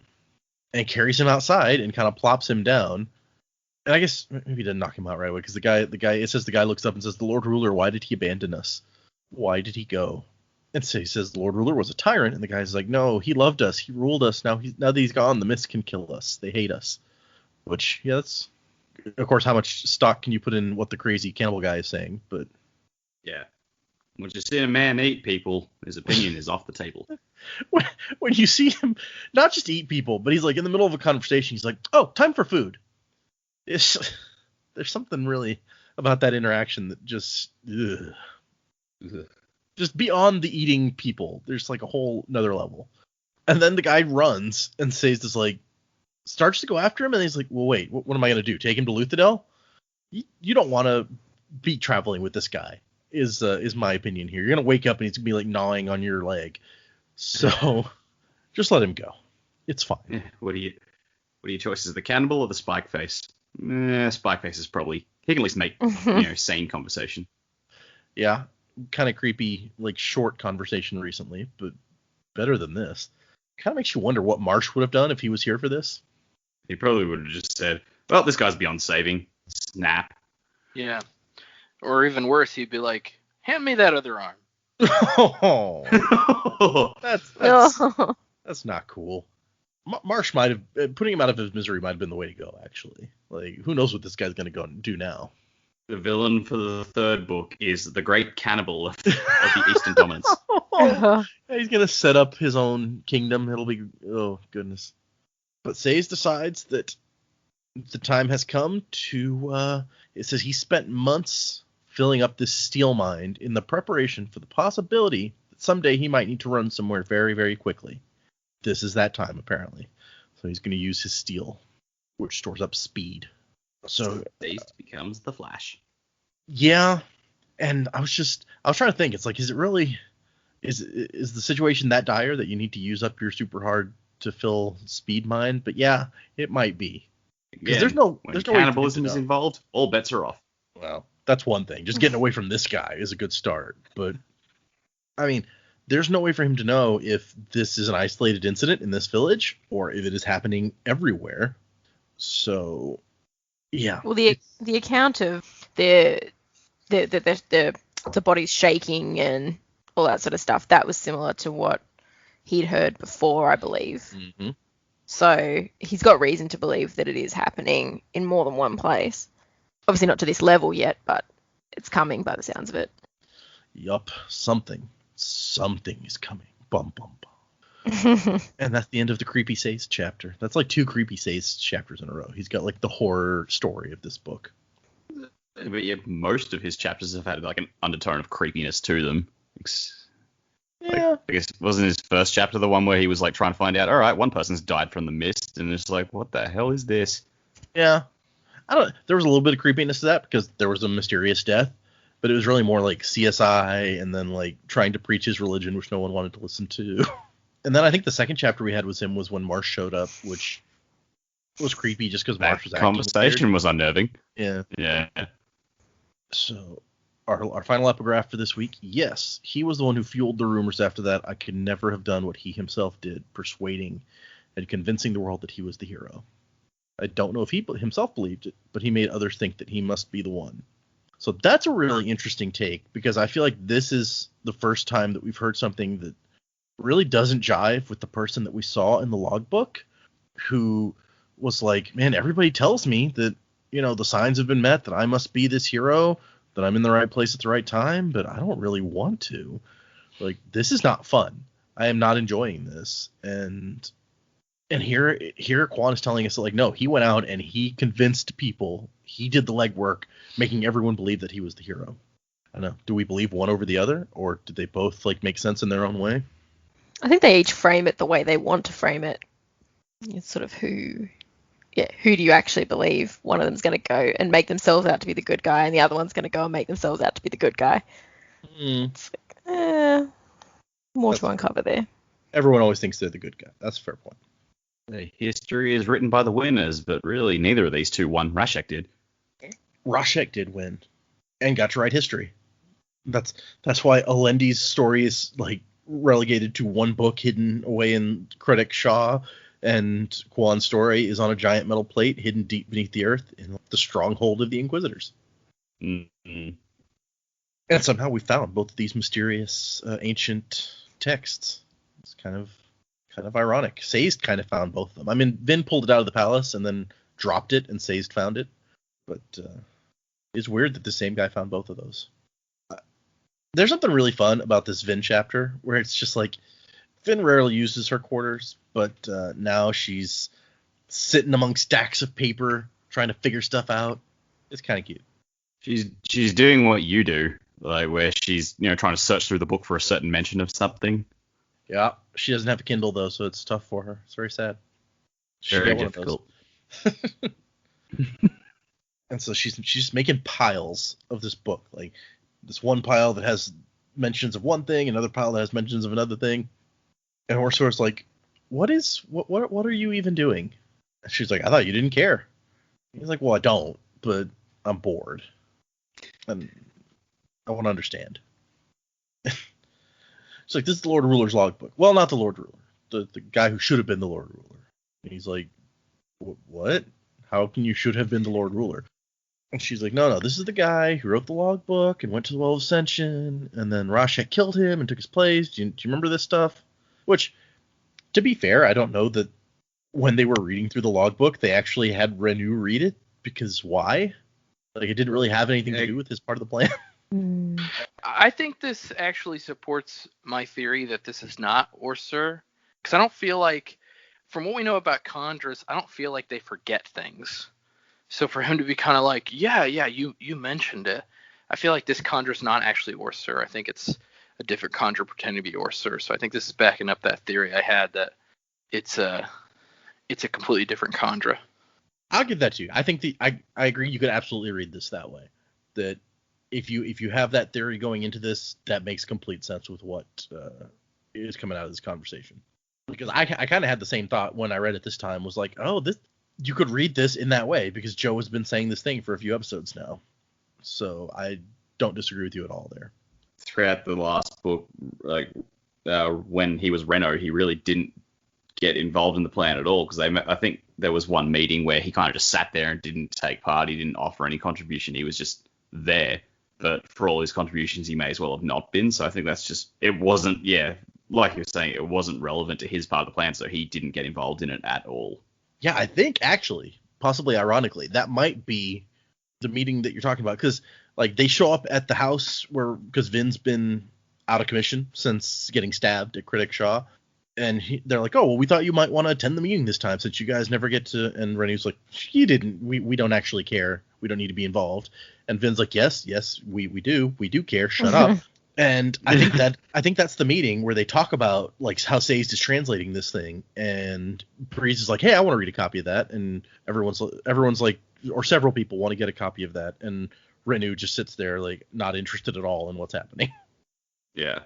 and carries him outside and kind of plops him down. And I guess maybe he didn't knock him out right away, because the guy, it says the guy looks up and says, the Lord Ruler, why did he abandon us? Why did he go? And so he says the Lord Ruler was a tyrant, and the guy's like, no, he loved us, he ruled us, now that he's gone, the mists can kill us, they hate us. Which, yeah, that's, of course, how much stock can you put in what the crazy cannibal guy is saying, but... Yeah. When you see a man eat people, his opinion is off the table. When you see him not just eat people, but he's like in the middle of a conversation, he's like, oh, time for food. There's something really about that interaction that just beyond the eating people. There's like a whole another level. And then the guy runs and says this, like, starts to go after him, and he's like, well, wait, what am I going to do? Take him to Luthadel? You don't want to be traveling with this guy. Is my opinion here. You're gonna wake up and he's gonna be like gnawing on your leg. So just let him go. It's fine. Yeah, what are your choices? The cannibal or the spike face? Spike face is probably, he can at least make sane conversation. Yeah, kind of creepy, like short conversation recently, but better than this. Kind of makes you wonder what Marsh would have done if he was here for this. He probably would have just said, well, this guy's beyond saving. Snap. Yeah. Or even worse, he'd be like, hand me that other arm. Oh, that's not cool. Marsh might have, putting him out of his misery might have been the way to go, actually. Like, who knows what this guy's going to go and do now. The villain for the third book is the great cannibal of the Eastern Dominance. He's going to set up his own kingdom. It'll be, oh, goodness. But Sazed decides that the time has come to, it says he spent months filling up this steel mine in the preparation for the possibility that someday he might need to run somewhere very, very quickly. This is that time, apparently. So he's going to use his steel, which stores up speed. So Sazed becomes the Flash. Yeah, and I was trying to think. It's like, is it really, is the situation that dire that you need to use up your super hard to fill speed mine? But yeah, it might be. Because there's no cannibalism is involved, all bets are off. Well, that's one thing. Just getting away from this guy is a good start. But, I mean, there's no way for him to know if this is an isolated incident in this village or if it is happening everywhere. So, yeah. Well, the account of the bodies shaking and all that sort of stuff, that was similar to what he'd heard before, I believe. Mm-hmm. So he's got reason to believe that it is happening in more than one place. Obviously not to this level yet, but it's coming by the sounds of it. Yup, something is coming. Bum, bum, bum. And that's the end of the Creepy Sazed chapter. That's like 2 Creepy Sazed chapters in a row. He's got like the horror story of this book. But yeah, most of his chapters have had like an undertone of creepiness to them. Yeah. I guess wasn't his first chapter the one where he was like trying to find out, all right, one person's died from the mist, and it's like, what the hell is this? Yeah. There was a little bit of creepiness to that because there was a mysterious death, but it was really more like CSI and then like trying to preach his religion, which no one wanted to listen to. And then I think the second chapter we had was when Marsh showed up, which was creepy just because Marsh was acting conversation weird. Was unnerving. Yeah. Yeah. So our final epigraph for this week, yes, he was the one who fueled the rumors after that. I could never have done what he himself did, persuading and convincing the world that he was the hero. I don't know if he himself believed it, but he made others think that he must be the one. So that's a really interesting take, because I feel like this is the first time that we've heard something that really doesn't jive with the person that we saw in the logbook. who was like, man, everybody tells me that, the signs have been met, that I must be this hero, that I'm in the right place at the right time, but I don't really want to. Like, this is not fun. I am not enjoying this. And here Quan is telling us that, like, no, he went out and he convinced people. He did the legwork, making everyone believe that he was the hero. I don't know. Do we believe one over the other, or did they both, like, make sense in their own way? I think they each frame it the way they want to frame it. It's sort of who do you actually believe? One of them's going to go and make themselves out to be the good guy, and the other one's going to go and make themselves out to be the good guy. It's like, more to uncover there. Everyone always thinks they're the good guy. That's a fair point. The history is written by the winners, but really neither of these two won. Rashek did. Rashek did win and got to write history. That's why Elendi's story is, like, relegated to one book hidden away in Critic Shaw, and Quan's story is on a giant metal plate hidden deep beneath the earth in the stronghold of the Inquisitors. Mm-hmm. And somehow we found both of these mysterious ancient texts. It's kind of ironic. Sazed kind of found both of them. I mean, Vin pulled it out of the palace and then dropped it, and Sazed found it. But it's weird that the same guy found both of those. There's something really fun about this Vin chapter, where it's just like, Vin rarely uses her quarters, but now she's sitting among stacks of paper, trying to figure stuff out. It's kind of cute. She's doing what you do, like where she's trying to search through the book for a certain mention of something. Yeah, she doesn't have a Kindle though, so it's tough for her. It's very sad. Very difficult. And so she's just making piles of this book, like this one pile that has mentions of one thing, another pile that has mentions of another thing. And Horsor's like, what are you even doing? And she's like, I thought you didn't care. He's like, well, I don't, but I'm bored. And I want to understand. She's like, this is the Lord Ruler's logbook. Well, not the Lord Ruler. The guy who should have been the Lord Ruler. And he's like, what? How can you should have been the Lord Ruler? And she's like, no, this is the guy who wrote the logbook and went to the Well of Ascension, and then Rashek killed him and took his place. Do you remember this stuff? Which, to be fair, I don't know that when they were reading through the logbook, they actually had Renu read it, because why? Like, it didn't really have anything to do with his part of the plan. I think this actually supports my theory that this is not Orsur, because I don't feel like, from what we know about Chondrus, I don't feel like they forget things. So for him to be kind of like, yeah, you mentioned it, I feel like this Chondrus not actually Orsur. I think it's a different Chondra pretending to be Orsur. So I think this is backing up that theory I had that it's a completely different Chondra. I'll give that to you. I think I agree. You could absolutely read this that way. That if you have that theory going into this, that makes complete sense with what is coming out of this conversation. Because I kind of had the same thought when I read it this time. Was like, oh, this, you could read this in that way because Joe has been saying this thing for a few episodes now. So I don't disagree with you at all there. Throughout the last book, like when he was Reno, he really didn't get involved in the plan at all, because I think there was one meeting where he kind of just sat there and didn't take part. He didn't offer any contribution. He was just there. But for all his contributions, he may as well have not been. So I think that's just, it wasn't, like you were saying, it wasn't relevant to his part of the plan, so he didn't get involved in it at all. Yeah, I think actually, possibly ironically, that might be the meeting that you're talking about, because like they show up at the house because Vin's been out of commission since getting stabbed at Critic Shaw, and they're like, oh, well, we thought you might want to attend the meeting this time since you guys never get to. And Renu's like, you didn't. We don't actually care. We don't need to be involved. And Vin's like, yes, we do. We do care. Shut up. And I think that's the meeting where they talk about like how Sazed is translating this thing, and Breeze is like, hey, I want to read a copy of that, and everyone's like, or several people want to get a copy of that, and Renu just sits there like not interested at all in what's happening. Yeah.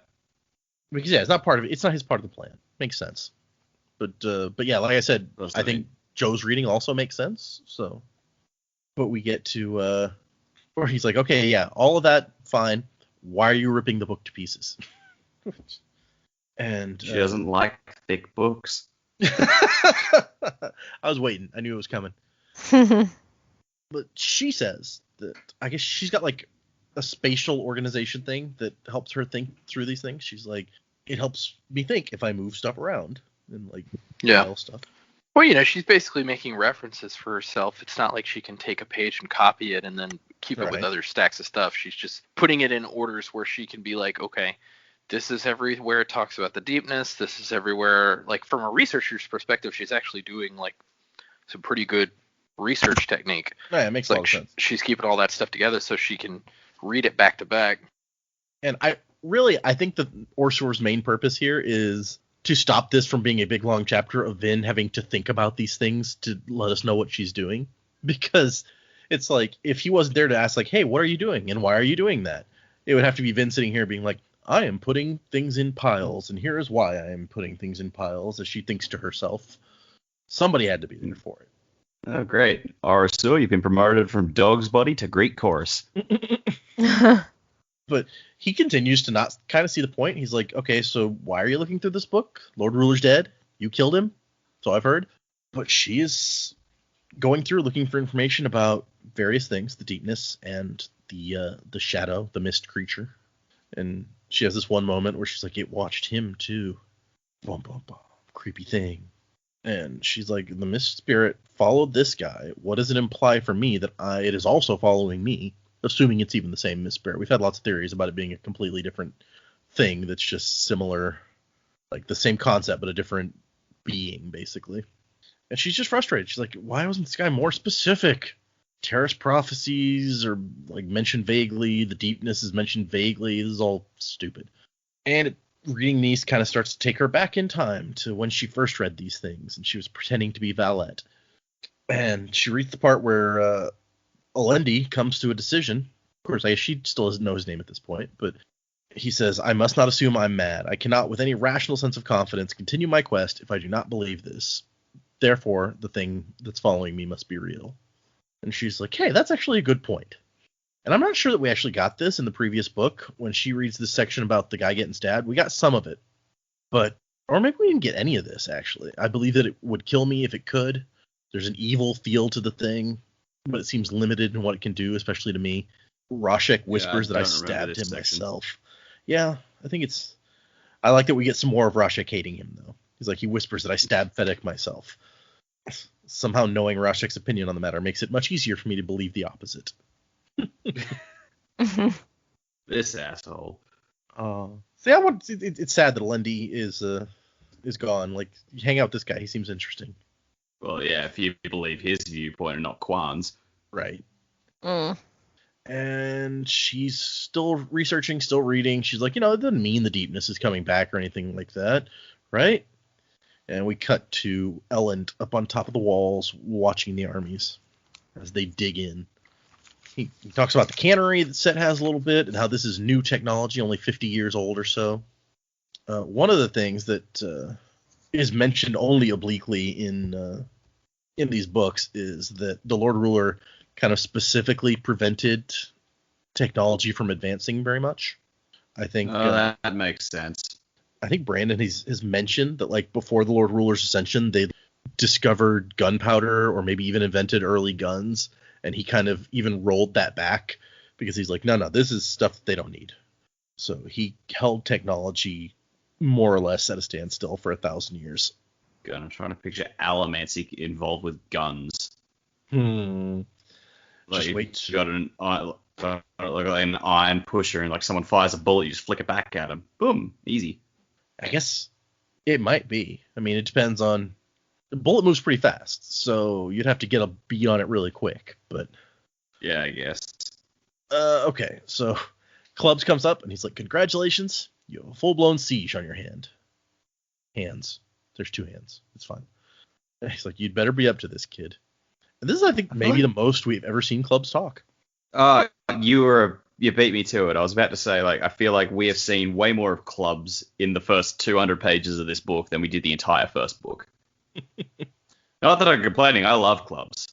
Because it's not part of it. It's not his part of the plan. Makes sense. But yeah, like I said, I think Joe's reading also makes sense. So, but we get to where he's like, okay, yeah, all of that fine. Why are you ripping the book to pieces? And she doesn't like thick books. I was waiting. I knew it was coming. But she says that I guess she's got like a spatial organization thing that helps her think through these things. She's like, it helps me think if I move stuff around and like file stuff. Well, she's basically making references for herself. It's not like she can take a page and copy it and then keep it with other stacks of stuff. She's just putting it in orders where she can be like, okay, this is everywhere it talks about the deepness. This is everywhere. Like, from a researcher's perspective, she's actually doing, like, some pretty good research technique. Yeah, it makes a lot of sense. She's keeping all that stuff together so she can read it back to back. And I think that Orsur's main purpose here is to stop this from being a big long chapter of Vin having to think about these things to let us know what she's doing. Because it's like, if he wasn't there to ask, like, hey, what are you doing and why are you doing that? It would have to be Vin sitting here being like, I am putting things in piles, and here is why I am putting things in piles, as she thinks to herself. Somebody had to be there for it. Oh, great. Orsur, you've been promoted from dog's body to Greek chorus. But he continues to not kind of see the point. He's like, okay, so why are you looking through this book? Lord Ruler's dead. You killed him. So I've heard. But she is going through looking for information about various things, the deepness and the shadow, the mist creature. And she has this one moment where she's like, it watched him too. Bum, bum, bum. Creepy thing. And she's like, the mist spirit followed this guy. What does it imply for me that it is also following me? Assuming it's even the same mist spirit. We've had lots of theories about it being a completely different thing that's just similar, like the same concept, but a different being, basically. And she's just frustrated. She's like, why wasn't this guy more specific? Terrace prophecies are like mentioned vaguely. The deepness is mentioned vaguely. This is all stupid. And reading these kind of starts to take her back in time to when she first read these things, and she was pretending to be Valette. And she reads the part where Elendi comes to a decision. Of course, she still doesn't know his name at this point, but he says, I must not assume I'm mad. I cannot, with any rational sense of confidence, continue my quest if I do not believe this. Therefore, the thing that's following me must be real. And she's like, hey, that's actually a good point. And I'm not sure that we actually got this in the previous book. When she reads this section about the guy getting stabbed, we got some of it. Or maybe we didn't get any of this, actually. I believe that it would kill me if it could. There's an evil feel to the thing, but it seems limited in what it can do, especially to me. Rashek whispers that I stabbed him myself. Yeah, I think I like that we get some more of Rashek hating him, though. He's like, he whispers that I stabbed Fennec myself. Somehow knowing Rashek's opinion on the matter makes it much easier for me to believe the opposite. This asshole. So yeah, it's sad that Elendi is gone. Like, you hang out with this guy, he seems interesting. Well, yeah, if you believe his viewpoint and not Kwan's. Right. And she's still researching, still reading. She's like, it doesn't mean the deepness is coming back or anything like that, right? And we cut to Elend up on top of the walls watching the armies as they dig in. He talks about the cannery that Set has a little bit and how this is new technology, only 50 years old or so. One of the things that is mentioned only obliquely in these books is that the Lord Ruler kind of specifically prevented technology from advancing very much. I think that makes sense. I think Brandon has mentioned that, like, before the Lord Ruler's Ascension, they discovered gunpowder or maybe even invented early guns, and he kind of even rolled that back because he's like, no, this is stuff that they don't need. So he held technology more or less at a standstill for 1,000 years. God, I'm trying to picture Allomancy involved with guns. Like, Just wait. You got an iron pusher, and like someone fires a bullet, you just flick it back at him. Boom, easy. I guess it might be. I mean, it depends on. The bullet moves pretty fast, so you'd have to get a bee on it really quick. But yeah, I guess. Okay, so Clubs comes up and he's like, "Congratulations, you have a full-blown siege on your hands. There's 2 hands. It's fine." And he's like, "You'd better be up to this, kid." And this is, I think, maybe the most we've ever seen Clubs talk. You beat me to it. I was about to say, like, I feel like we have seen way more of Clubs in the first 200 pages of this book than we did the entire first book. Not that I'm complaining. I love Clubs.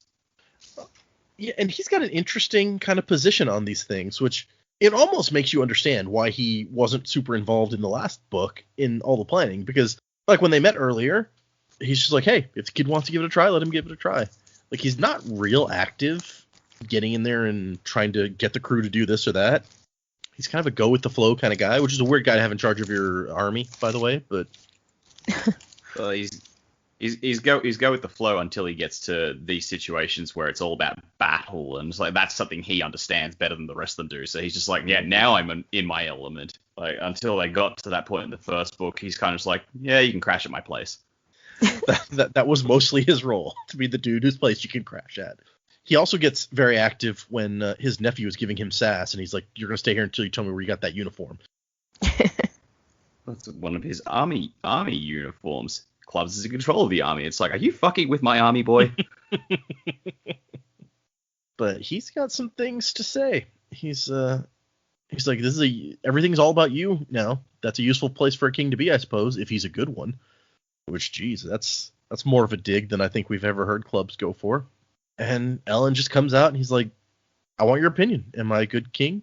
Yeah, and he's got an interesting kind of position on these things, which it almost makes you understand why he wasn't super involved in the last book in all the planning. Because, like, when they met earlier, he's just like, hey, if the kid wants to give it a try, let him give it a try. Like, he's not real active getting in there and trying to get the crew to do this or that. He's kind of a go with the flow kind of guy, which is a weird guy to have in charge of your army, by the way. But he's He's go with the flow until he gets to these situations where it's all about battle, and it's like that's something he understands better than the rest of them do. So he's just like, yeah, now I'm in my element. Like until they got to that point in the first book, he's kind of just like, yeah, you can crash at my place. that was mostly his role, to be the dude whose place you can crash at. He also gets very active when his nephew is giving him sass, and he's like, you're gonna stay here until you tell me where you got that uniform. That's one of his army uniforms. Clubs is in control of the army. It's like, are you fucking with my army, boy? But he's got some things to say. He's like, everything's all about you now. That's a useful place for a king to be, I suppose, if he's a good one. Which, geez, that's more of a dig than I think we've ever heard Clubs go for. And Elend just comes out and he's like, I want your opinion. Am I a good king?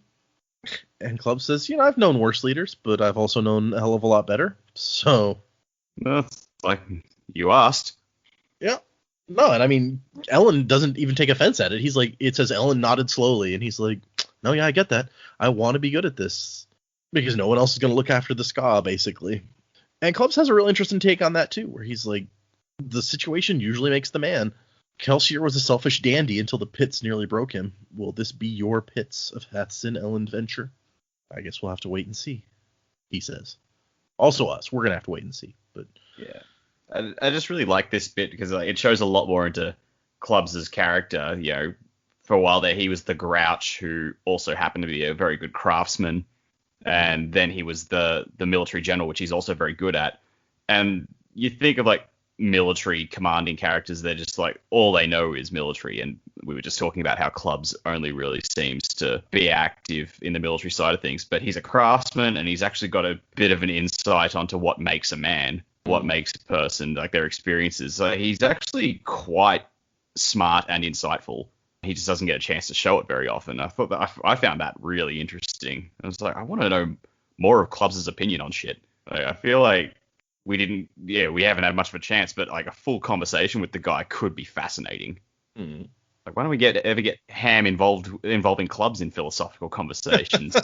And Clubs says, I've known worse leaders, but I've also known a hell of a lot better. So... That's like, you asked. Yeah. No, and I mean, Elend doesn't even take offense at it. He's like, it says Elend nodded slowly, and he's like, no, yeah, I get that. I want to be good at this. Because no one else is going to look after the ska, basically. And Clubs has a real interesting take on that, too, where he's like, the situation usually makes the man. Kelsier was a selfish dandy until the pits nearly broke him. Will this be your pits of Hathsin Elend venture? I guess we'll have to wait and see, he says. Also us. We're going to have to wait and see. But yeah, I just really like this bit because it shows a lot more into Clubs' character. For a while there, he was the grouch who also happened to be a very good craftsman. And then he was the military general, which he's also very good at. And you think of like military commanding characters, they're just like all they know is military. And we were just talking about how Clubs only really seems to be active in the military side of things. But he's a craftsman, and he's actually got a bit of an insight onto what makes a man, what makes a person, like their experiences. So he's actually quite smart and insightful. He just doesn't get a chance to show it very often. I thought that I found that really interesting. I was like, I want to know more of Clubs' opinion on shit. Like, I feel like we haven't had much of a chance, but like a full conversation with the guy could be fascinating. Mm. Like, why don't we ever get Ham involving Clubs in philosophical conversations?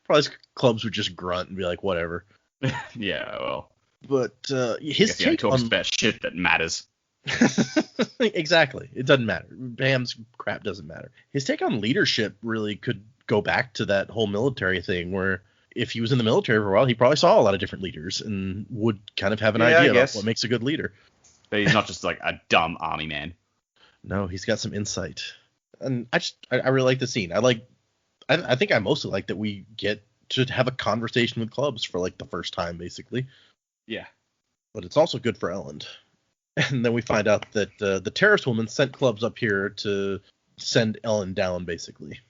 Probably Clubs would just grunt and be like, whatever. Yeah, well. But his take talks about shit that matters. Exactly. It doesn't matter. Ham's crap doesn't matter. His take on leadership really could go back to that whole military thing where if he was in the military for a while, he probably saw a lot of different leaders and would kind of have an idea about what makes a good leader. But he's not just like a dumb army man. No, he's got some insight. And I really like the scene. I think I mostly like that we get to have a conversation with Clubs for like the first time, basically. Yeah. But it's also good for Elend. And then we find out that the terrorist woman sent Clubs up here to send Elend down, basically.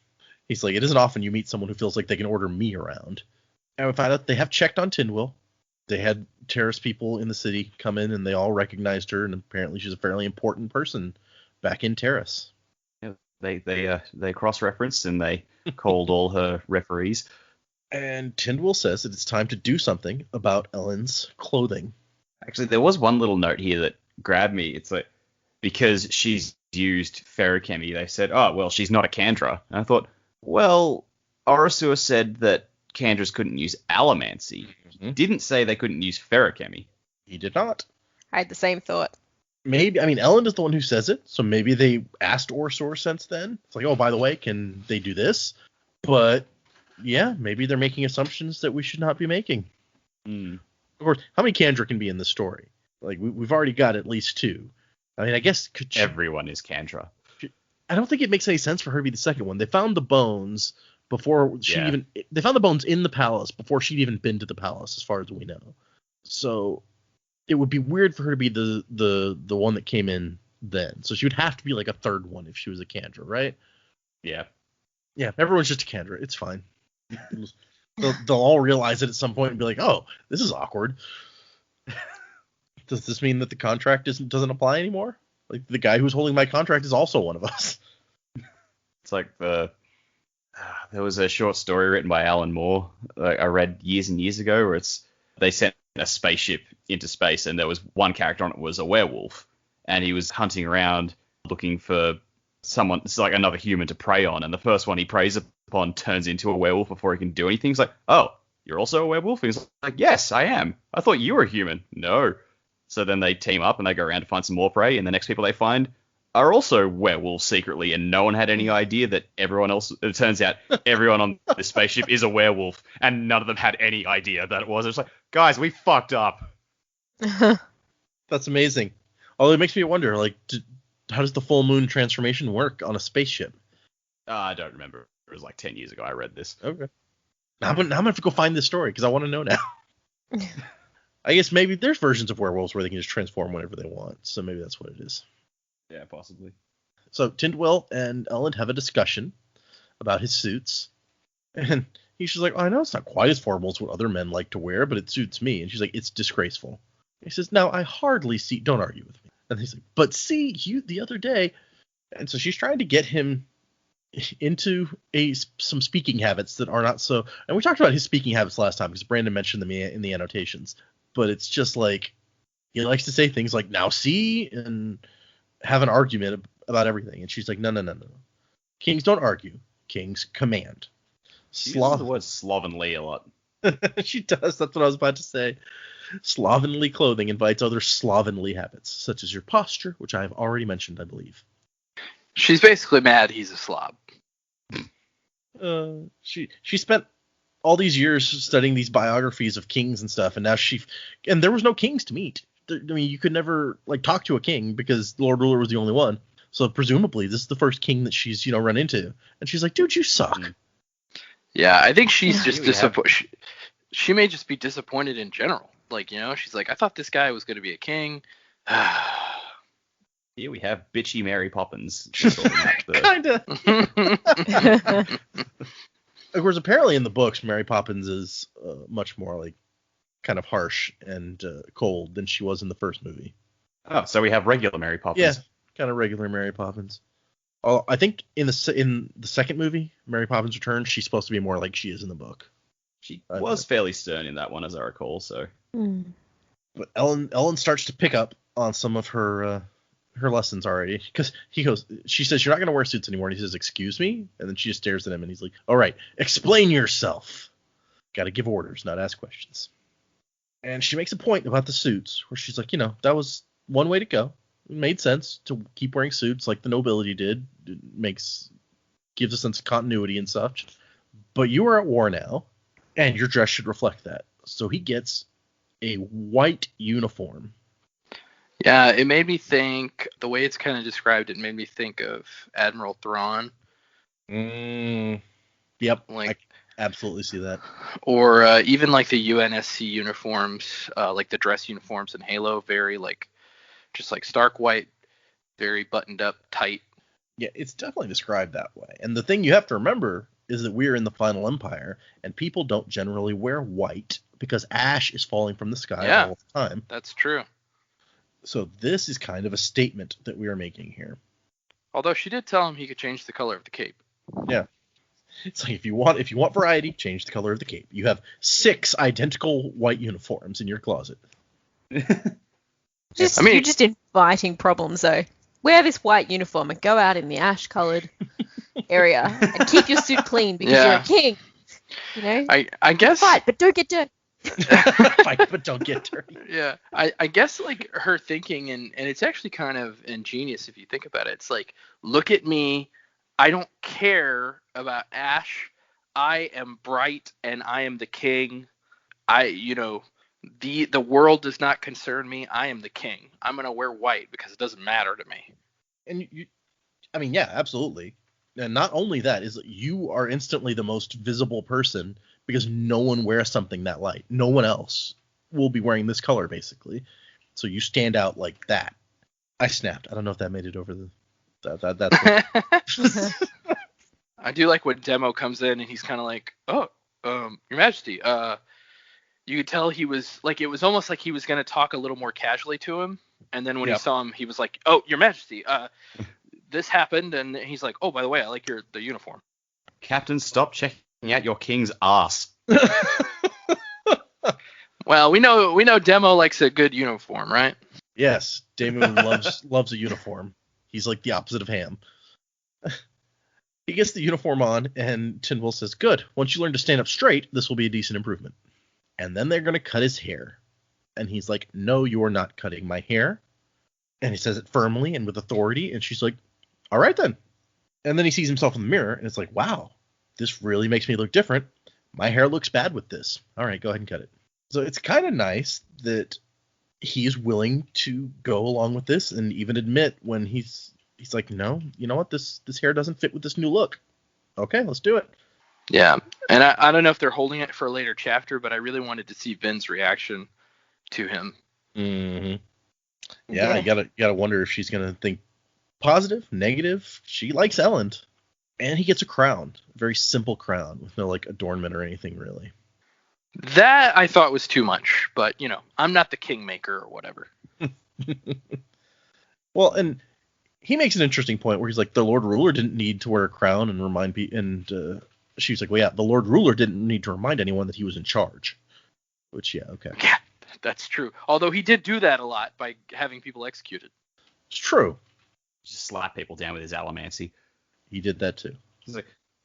He's like, it isn't often you meet someone who feels like they can order me around. And we find out they have checked on Tindwyl. They had terrorist people in the city come in, and they all recognized her, and apparently she's a fairly important person back in Terrace. Yeah, they cross-referenced, and they called all her referees. And Tindwyl says that it's time to do something about Elend's clothing. Actually, there was one little note here that grabbed me. It's like, because she's used ferrochemy, they said, oh, well, she's not a Kandra. And I thought, well, Orosur said that Kandras couldn't use allomancy. He didn't say they couldn't use ferrochemy. He did not. I had the same thought. Maybe, I mean, Elend is the one who says it, so maybe they asked Orosur since then. It's like, oh, by the way, can they do this? But, yeah, maybe they're making assumptions that we should not be making. Of course, how many Kandra can be in this story? Like, we've already got at least 2. I mean, I guess... Everyone is Kandra. I don't think it makes any sense for her to be the second one. They found the bones before she even... They found the bones in the palace before she'd even been to the palace, as far as we know. So, it would be weird for her to be the one that came in then. So she would have to be like a third one if she was a Kandra, right? Yeah. Yeah, everyone's just a Kandra. It's fine. They'll all realize it at some point and be like, oh, this is awkward. Does this mean that the contract doesn't apply anymore? Like, the guy who's holding my contract is also one of us. It's like there was a short story written by Alan Moore I read years and years ago where they sent a spaceship into space and there was one character on it was a werewolf and he was hunting around looking for someone, it's like another human to prey on, and the first one he preys upon turns into a werewolf before he can do anything. He's like, oh, you're also a werewolf? And he's like, yes, I am. I thought you were a human. No. So then they team up and they go around to find some more prey, and the next people they find are also werewolves secretly, and no one had any idea that everyone else... It turns out everyone on this spaceship is a werewolf, and none of them had any idea that it was. It's like, guys, we fucked up. That's amazing. Although it makes me wonder, like, how does the full moon transformation work on a spaceship? I don't remember. It was like 10 years ago I read this. Okay. Now I'm gonna have to go find this story because I want to know now. I guess maybe there's versions of werewolves where they can just transform whenever they want, so maybe that's what it is. Yeah, possibly. So Tyndall and Elend have a discussion about his suits, and he's just like, oh, I know it's not quite as formal as what other men like to wear, but it suits me. And she's like, it's disgraceful. He says, now I hardly see... Don't argue with me. And he's like, but see, you the other day... And so she's trying to get him into some speaking habits that are not so... And we talked about his speaking habits last time because Brandon mentioned them in the annotations. But it's just like, he likes to say things like, now see, and have an argument about everything. And she's like, no. Kings don't argue. Kings command. She uses the word slovenly a lot. She does. That's what I was about to say. Slovenly clothing invites other slovenly habits, such as your posture, which I have already mentioned, I believe. She's basically mad he's a slob. She spent all these years studying these biographies of kings and stuff, and now and there was no kings to meet. I mean, you could never like talk to a king because the Lord Ruler was the only one. So presumably this is the first king that she's run into, and she's like, dude, you suck. Yeah, I think she's just disappointed. She may just be disappointed in general. Like, she's like, I thought this guy was going to be a king. Here we have bitchy Mary Poppins. Kinda. Of course, apparently in the books, Mary Poppins is much more like kind of harsh and cold than she was in the first movie. Oh, so we have regular Mary Poppins. Yeah, kind of regular Mary Poppins. I think in the second movie, Mary Poppins Returns, she's supposed to be more like she is in the book. She was fairly stern in that one, as I recall. So, but Ellen starts to pick up on some of her lessons already, because she says, you're not going to wear suits anymore, and he says, excuse me, and then she just stares at him, and he's like, all right, explain yourself. Got to give orders, not ask questions. And she makes a point about the suits, where she's like, that was one way to go. It made sense to keep wearing suits like the nobility did. It gives a sense of continuity and such. But you are at war now, and your dress should reflect that. So he gets a white uniform. Yeah, it made me think, the way it's kind of described, it made me think of Admiral Thrawn. Yep, I absolutely see that. Or even like the UNSC uniforms, like the dress uniforms in Halo, very like, just like stark white, very buttoned up, tight. Yeah, it's definitely described that way. And the thing you have to remember is that we're in the Final Empire, and people don't generally wear white because ash is falling from the sky all the time. That's true. So this is kind of a statement that we are making here. Although she did tell him he could change the color of the cape. Yeah. It's like, if you want variety, change the color of the cape. You have 6 identical white uniforms in your closet. You're just inviting problems, though. Wear this white uniform and go out in the ash-colored area and keep your suit clean because you're a king. I guess. Fight, but don't get dirty. Fight, but don't get dirty. Yeah, I guess like her thinking, and it's actually kind of ingenious if you think about it. It's like, look at me. I don't care about ash. I am bright and I am the king. The world does not concern me. I am the king. I'm going to wear white because it doesn't matter to me. And yeah, absolutely. And not only that, is that you are instantly the most visible person because no one wears something that light. No one else will be wearing this color, basically. So you stand out like that. I snapped. I don't know if that made it over the... That's I do like when Demo comes in and he's kind of like, oh, Your Majesty, you could tell he was like, it was almost like he was going to talk a little more casually to him. And then when he saw him, he was like, oh, Your Majesty, this happened. And he's like, oh, by the way, I like the uniform. Captain, stop checking out your king's ass. Well, we know Demo likes a good uniform, right? Yes, Damon loves a uniform. He's like the opposite of Ham. He gets the uniform on, and Tyndall says, good, once you learn to stand up straight, this will be a decent improvement. And then they're going to cut his hair. And he's like, no, you're not cutting my hair. And he says it firmly and with authority. And she's like, all right then. And then he sees himself in the mirror and it's like, wow, this really makes me look different. My hair looks bad with this. All right, go ahead and cut it. So it's kind of nice that he is willing to go along with this and even admit when he's like, no, you know what? This hair doesn't fit with this new look. Okay, let's do it. Yeah, and I don't know if they're holding it for a later chapter, but I really wanted to see Vin's reaction to him. Mm-hmm. Yeah, you gotta wonder if she's gonna think positive, negative. She likes Elend, and he gets a crown, a very simple crown with no like adornment or anything really. That I thought was too much, but I'm not the kingmaker or whatever. Well, and he makes an interesting point where he's like, the Lord Ruler didn't need to wear a crown and remind people, and she's like, well, yeah, the Lord Ruler didn't need to remind anyone that he was in charge. Which, yeah, okay. Yeah, that's true. Although he did do that a lot by having people executed. It's true. Just slap people down with his allomancy. He did that too. It's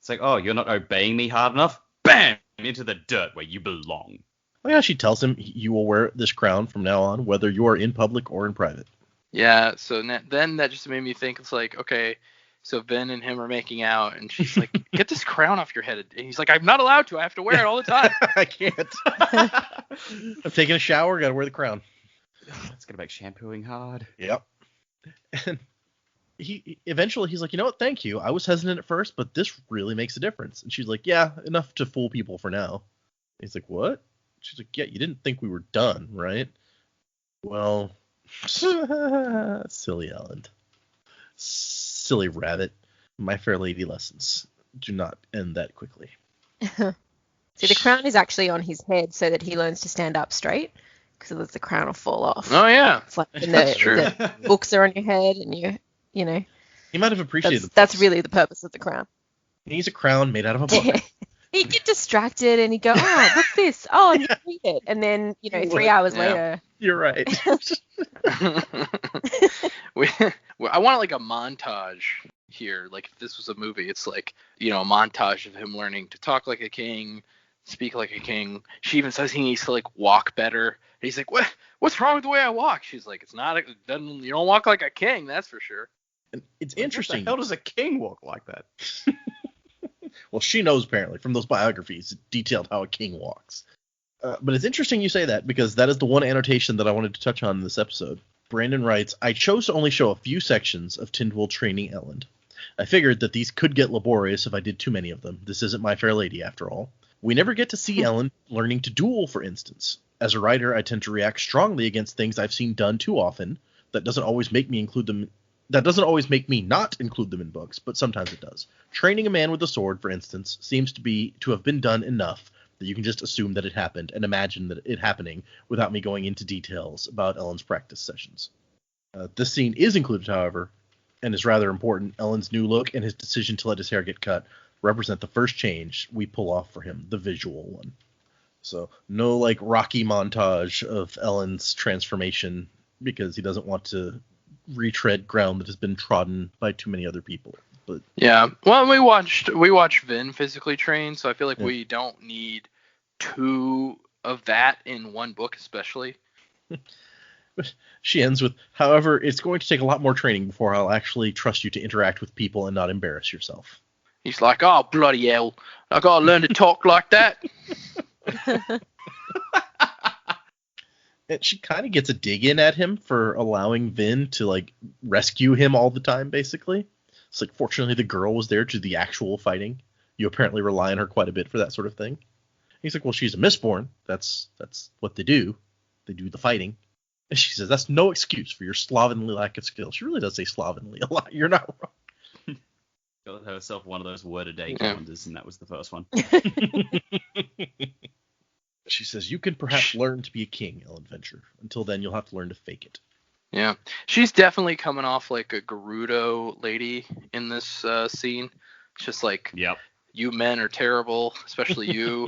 like, oh, you're not obeying me hard enough? Bam! Into the dirt where you belong. Well, yeah, she tells him you will wear this crown from now on, whether you are in public or in private. Yeah, so then that just made me think, it's like, okay, so Vin and him are making out, and she's like, get this crown off your head. And he's like, I'm not allowed to. I have to wear it all the time. I can't. I'm taking a shower, gotta wear the crown. It's gonna make shampooing hard. Yep. And eventually he's like, you know what, thank you. I was hesitant at first, but this really makes a difference. And she's like, yeah, enough to fool people for now. He's like, what? She's like, yeah, you didn't think we were done, right? Well, silly Elend. Silly rabbit. My Fair Lady lessons do not end that quickly. See, the crown is actually on his head so that he learns to stand up straight, because otherwise the crown will fall off. Oh, yeah. It's like when That's true. the books are on your head and you know. He might have appreciated That's really the purpose of the crown. He needs a crown made out of a book. He'd get distracted and he'd go, oh, what's this? Oh, and you read it. And then, 3 hours later. You're right. I want like a montage here. Like if this was a movie, it's like, a montage of him learning to talk like a king, speak like a king. She even says he needs to like walk better. And he's like, what's wrong with the way I walk? She's like, you don't walk like a king, that's for sure. And it's interesting. What the hell does a king walk like that? Well, she knows apparently from those biographies detailed how a king walks. But it's interesting you say that, because that is the one annotation that I wanted to touch on in this episode. Brandon writes, I chose to only show a few sections of Tindwyl training Elend. I figured that these could get laborious if I did too many of them. This isn't My Fair Lady, after all. We never get to see Elend learning to duel, for instance. As a writer, I tend to react strongly against things I've seen done too often. That doesn't always make me not include them in books, but sometimes it does. Training a man with a sword, for instance, seems to have been done enough that you can just assume that it happened and imagine that it happening without me going into details about Elend's practice sessions. This scene is included, however, and is rather important. Elend's new look and his decision to let his hair get cut represent the first change we pull off for him, the visual one. So no like Rocky montage of Elend's transformation, because he doesn't want to retread ground that has been trodden by too many other people. But yeah, well, we watched Vin physically train, so I feel like we don't need two of that in one book, especially. She ends with, however, it's going to take a lot more training before I'll actually trust you to interact with people and not embarrass yourself. He's like, oh, bloody hell, I gotta learn to talk like that. And she kind of gets a dig in at him for allowing Vin to like rescue him all the time, basically. It's like, fortunately the girl was there to the actual fighting. You apparently rely on her quite a bit for that sort of thing. He's like, well, she's a Mistborn. That's what they do. They do the fighting. And she says, that's no excuse for your slovenly lack of skill. She really does say slovenly a lot. You're not wrong. Got herself one of those word a day calendars, and that was the first one. She says, you can perhaps learn to be a king, Elend Venture. Until then, you'll have to learn to fake it. Yeah. She's definitely coming off like a Gerudo lady in this scene. It's just like, yep. You men are terrible, especially you.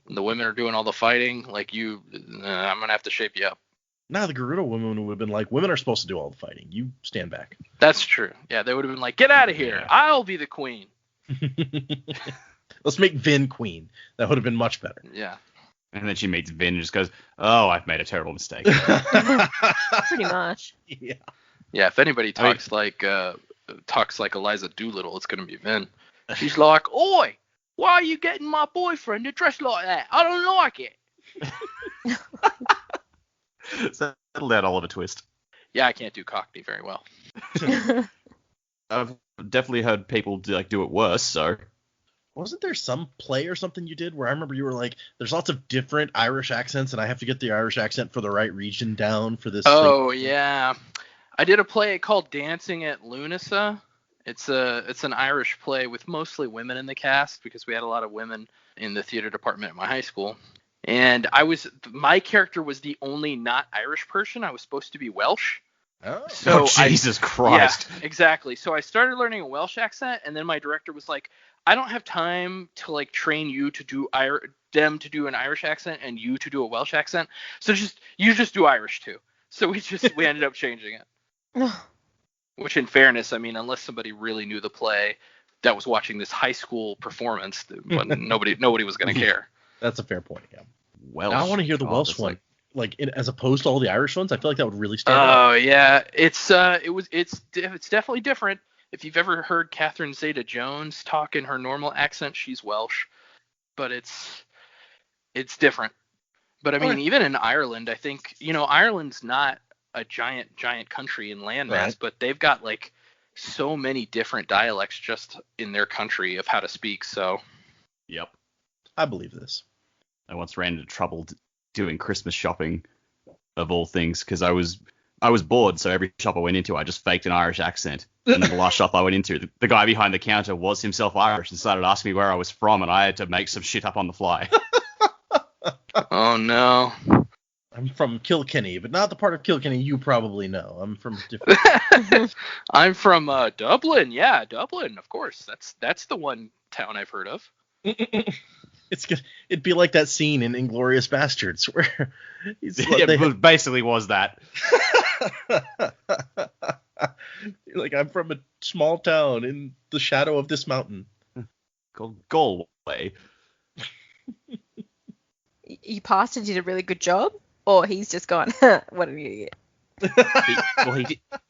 And the women are doing all the fighting. Like, I'm going to have to shape you up. Now the Gerudo women would have been like, women are supposed to do all the fighting. You stand back. That's true. Yeah, they would have been like, get out of here. Yeah. I'll be the queen. Let's make Vin queen. That would have been much better. Yeah. And then she meets Vin and just goes, "Oh, I've made a terrible mistake." Pretty much. Yeah. Yeah, if anybody talks like Eliza Doolittle, it's gonna be Vin. She's like, "Oi, why are you getting my boyfriend to dress like that? I don't like it." Settle down, Oliver Twist. Yeah, I can't do Cockney very well. I've definitely heard people do it worse, so. Wasn't there some play or something you did where I remember you were like, there's lots of different Irish accents, and I have to get the Irish accent for the right region down for this Oh, thing? yeah. I did a play called Dancing at Lunasa. It's an Irish play with mostly women in the cast because we had a lot of women in the theater department at my high school. And my character was the only not Irish person. I was supposed to be Welsh. Oh. So Jesus Christ. Yeah, exactly. So I started learning a Welsh accent, and then my director was like, I don't have time to train you to do them to do an Irish accent and you to do a Welsh accent. So you just do Irish too. So we ended up changing it. Which, in fairness, I mean, unless somebody really knew the play that was watching this high school performance, nobody was going to care. That's a fair point. Yeah. Welsh. Now I want to hear the Welsh one, as opposed to all the Irish ones. I feel like that would really stand out. Oh yeah, it's definitely different. If you've ever heard Catherine Zeta-Jones talk in her normal accent, she's Welsh, but it's different. But I mean, even in Ireland, I think Ireland's not a giant country in landmass, right, but they've got so many different dialects just in their country of how to speak. So. Yep. I believe this. I once ran into trouble doing Christmas shopping, of all things, because I was bored, so every shop I went into, I just faked an Irish accent. And then the last shop I went into, the guy behind the counter was himself Irish and started asking me where I was from, and I had to make some shit up on the fly. Oh, no. I'm from Kilkenny, but not the part of Kilkenny you probably know. I'm from different. I'm from Dublin. Yeah, Dublin, of course. That's the one town I've heard of. It'd be like that scene in Inglourious Bastards where it basically was that. I'm from a small town in the shadow of this mountain called Galway. You passed and did a really good job, or he's just gone, what an idiot.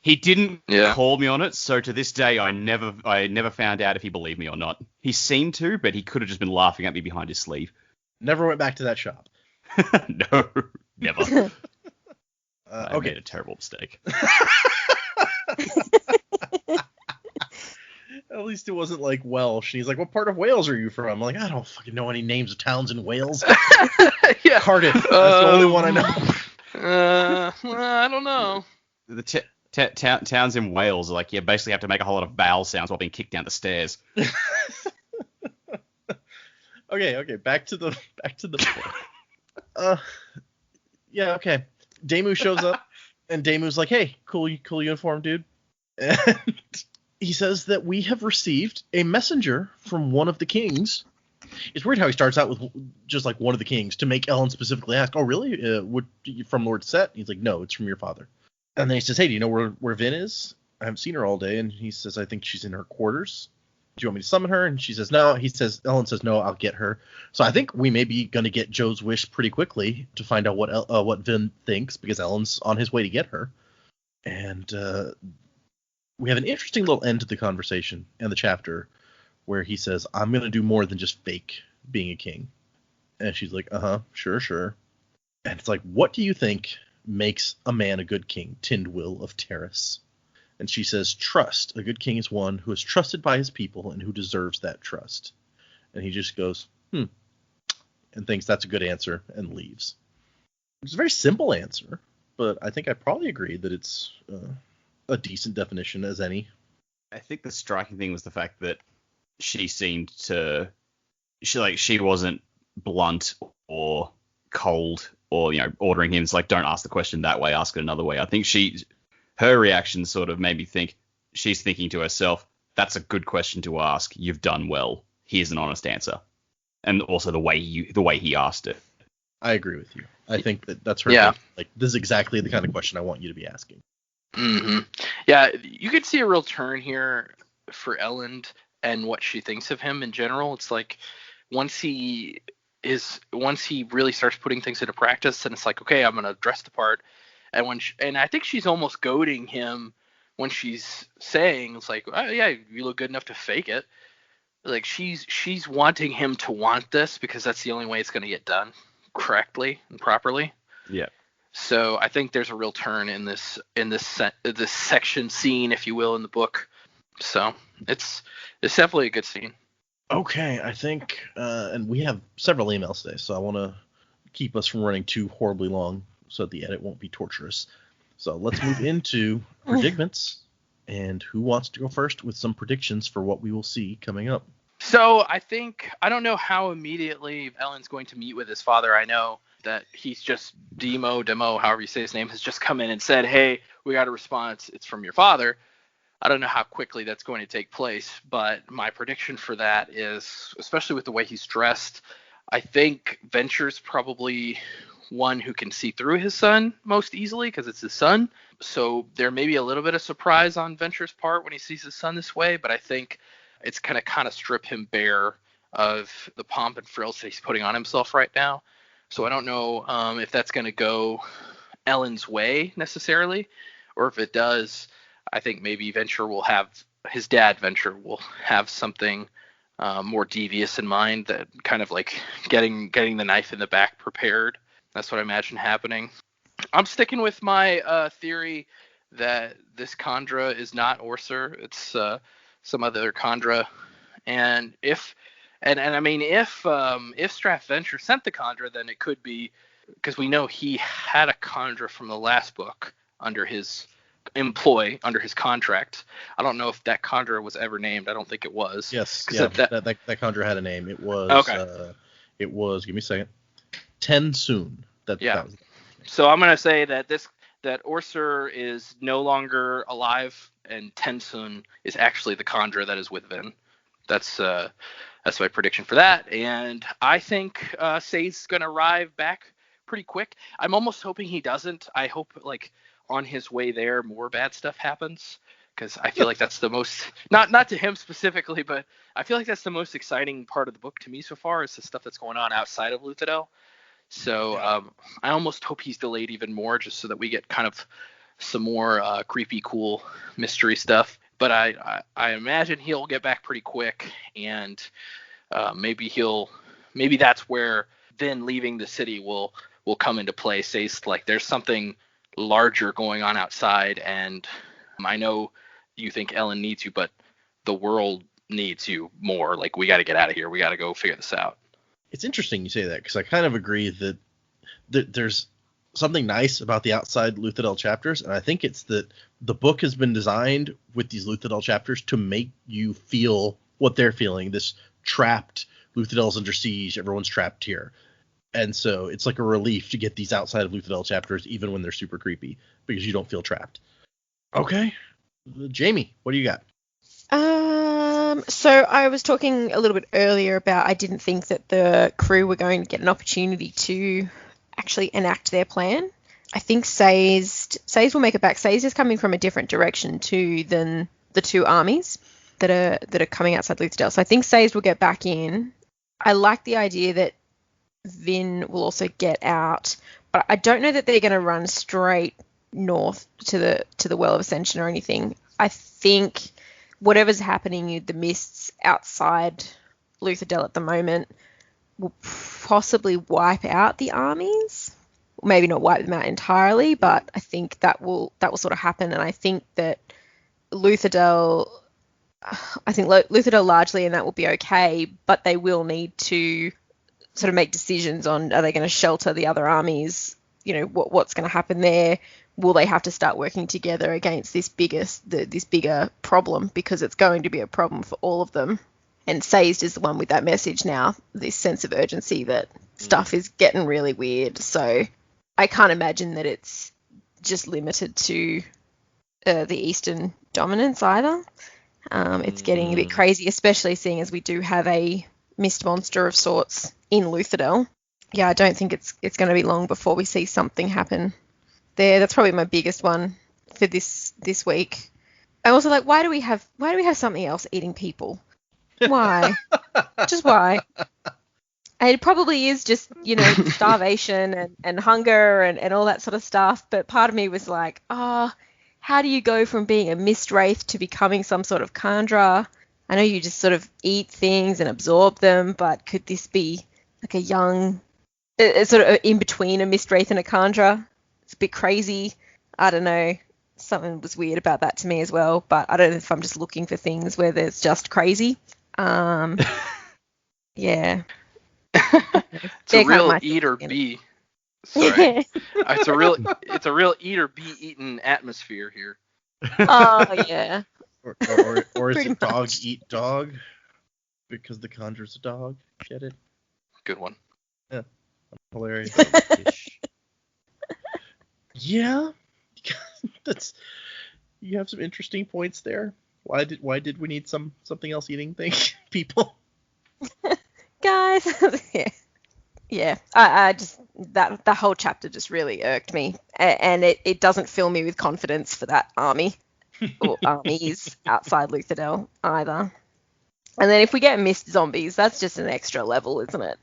He didn't call me on it, so to this day I never found out if he believed me or not. He seemed to, but he could have just been laughing at me behind his sleeve. Never went back to that shop. No, never. I Okay. made a terrible mistake. At least it wasn't like Welsh. And he's like, what part of Wales are you from? I'm like, I don't fucking know any names of towns in Wales. Yeah. Cardiff. That's the only one I know. I don't know. The towns in Wales are you basically have to make a whole lot of vowel sounds while being kicked down the stairs. Okay. Back to the yeah, okay. Damu shows up, and Damu's like, hey, cool uniform, dude. And he says that we have received a messenger from one of the kings. It's weird how he starts out with just one of the kings to make Ellen specifically ask, oh, really? From Lord Set? He's like, no, it's from your father. And then he says, hey, do you know where Vin is? I haven't seen her all day. And he says, I think she's in her quarters. Do you want me to summon her? And she says, no. Ellen says, no, I'll get her. So I think we may be going to get Joe's wish pretty quickly to find out what Vin thinks, because Ellen's on his way to get her. And we have an interesting little end to the conversation and the chapter where he says, I'm going to do more than just fake being a king. And she's like, sure. And it's like, what do you think makes a man a good king? Tindwyl of Terrace. And she says, trust. A good king is one who is trusted by his people and who deserves that trust. And he just goes, and thinks that's a good answer and leaves. It's a very simple answer, but I think I probably agree that it's a decent definition as any. I think the striking thing was the fact that she seemed to, she wasn't blunt or cold or, ordering him. It's don't ask the question that way, ask it another way. I think her reaction sort of made me think she's thinking to herself, that's a good question to ask. You've done well. Here's an honest answer. And also the way he asked it. I agree with you. I think that's her. Yeah. This is exactly the kind of question I want you to be asking. Mm-hmm. Yeah, you could see a real turn here for Elend and what she thinks of him in general. It's once he is once he really starts putting things into practice, and it's like, okay, I'm gonna dress the part, and and I think she's almost goading him when she's saying, it's like, oh, yeah, you look good enough to fake it. Like she's wanting him to want this because that's the only way it's gonna get done correctly and properly. Yeah. So I think there's a real turn in this section scene, if you will, in the book. So it's definitely a good scene. Okay, I think, and we have several emails today, so I want to keep us from running too horribly long so that the edit won't be torturous. So let's move into predicaments, and who wants to go first with some predictions for what we will see coming up? So I don't know how immediately Elend's going to meet with his father. I know that he's just Demo, however you say his name, has just come in and said, hey, we got a response. It's from your father. I don't know how quickly that's going to take place, but my prediction for that is, especially with the way he's dressed, I think Venture's probably one who can see through his son most easily because it's his son. So there may be a little bit of surprise on Venture's part when he sees his son this way, but I think it's going to kind of strip him bare of the pomp and frills that he's putting on himself right now. So I don't know if that's going to go Elend's way necessarily, or if it does, I think maybe Venture will have, his dad Venture will have something more devious in mind, that kind of like getting the knife in the back prepared. That's what I imagine happening. I'm sticking with my theory that this Khandra is not Orser. It's some other Khandra. And if Strath Venture sent the Khandra, then it could be, because we know he had a Khandra from the last book under his employ, under his contract. I don't know if that Khandra was ever named. I don't think it was. Yes, yeah, that Khandra had a name. It was okay. It was, give me a second, Tensoon. That was. So I'm gonna say that Orser is no longer alive, and Tensoon is actually the Khandra that is with Vin. That's my prediction for that. And I think Sazed's gonna arrive back pretty quick. I'm almost hoping he doesn't. I hope like on his way there more bad stuff happens, because I feel like that's the most, not to him specifically, but I feel like that's the most exciting part of the book to me so far, is the stuff that's going on outside of Luthadel. So I almost hope he's delayed even more, just so that we get kind of some more creepy, cool mystery stuff. But I imagine he'll get back pretty quick, and maybe that's where then leaving the city will come into play. Say like there's something larger going on outside, and I know you think Elend needs you, but the world needs you more. Like, we got to get out of here. We got to go figure this out. It's interesting you say that, because I kind of agree that there's something nice about the outside Luthadel chapters, and I think it's that the book has been designed with these Luthadel chapters to make you feel what they're feeling, this trapped, Luthadel's under siege, everyone's trapped here. And so it's like a relief to get these outside of Luthadel chapters, even when they're super creepy, because you don't feel trapped. Okay. Jaymee, what do you got? So I was talking a little bit earlier about I didn't think that the crew were going to get an opportunity to actually enact their plan. I think Sazed will make it back. Sazed is coming from a different direction too than the two armies that are coming outside Luthadel. So I think Sazed will get back in. I like the idea that Vin will also get out, but I don't know that they're going to run straight north to the Well of Ascension or anything. I think whatever's happening, the mists outside Luthadel at the moment will possibly wipe out the armies. Maybe not wipe them out entirely, but I think that will sort of happen. And I think that Luthadel largely, and that will be okay, but they will need to sort of make decisions on, are they going to shelter the other armies? You know, what's going to happen there? Will they have to start working together against this bigger problem, because it's going to be a problem for all of them? And Sazed is the one with that message now, this sense of urgency that stuff is getting really weird. So I can't imagine that it's just limited to the Eastern dominance either. It's getting a bit crazy, especially seeing as we do have a mist monster of sorts in Luthadel. Yeah, I don't think it's going to be long before we see something happen there. That's probably my biggest one for this week. I also like, why do we have something else eating people? Why? Just why? And it probably is just, starvation and hunger and all that sort of stuff. But part of me was like, how do you go from being a mist wraith to becoming some sort of Kandra? I know you just sort of eat things and absorb them, but could this be like a young, sort of in between a mist wraith and a Kandra? It's a bit crazy. I don't know. Something was weird about that to me as well, but I don't know if I'm just looking for things where there's just crazy. Yeah. It's a real eat or be. Sorry. It's a real eat or be eaten atmosphere here. Oh yeah. Or is it dog eat dog? Because the Conjure's a dog. Get it? Good one. Yeah. Hilarious. Yeah. You have some interesting points there. Why did we need something else eating thing? People? Guys. Yeah. I just that whole chapter just really irked me, and it doesn't fill me with confidence for that army or armies outside Luthadel either. And then if we get mist zombies, that's just an extra level, isn't it?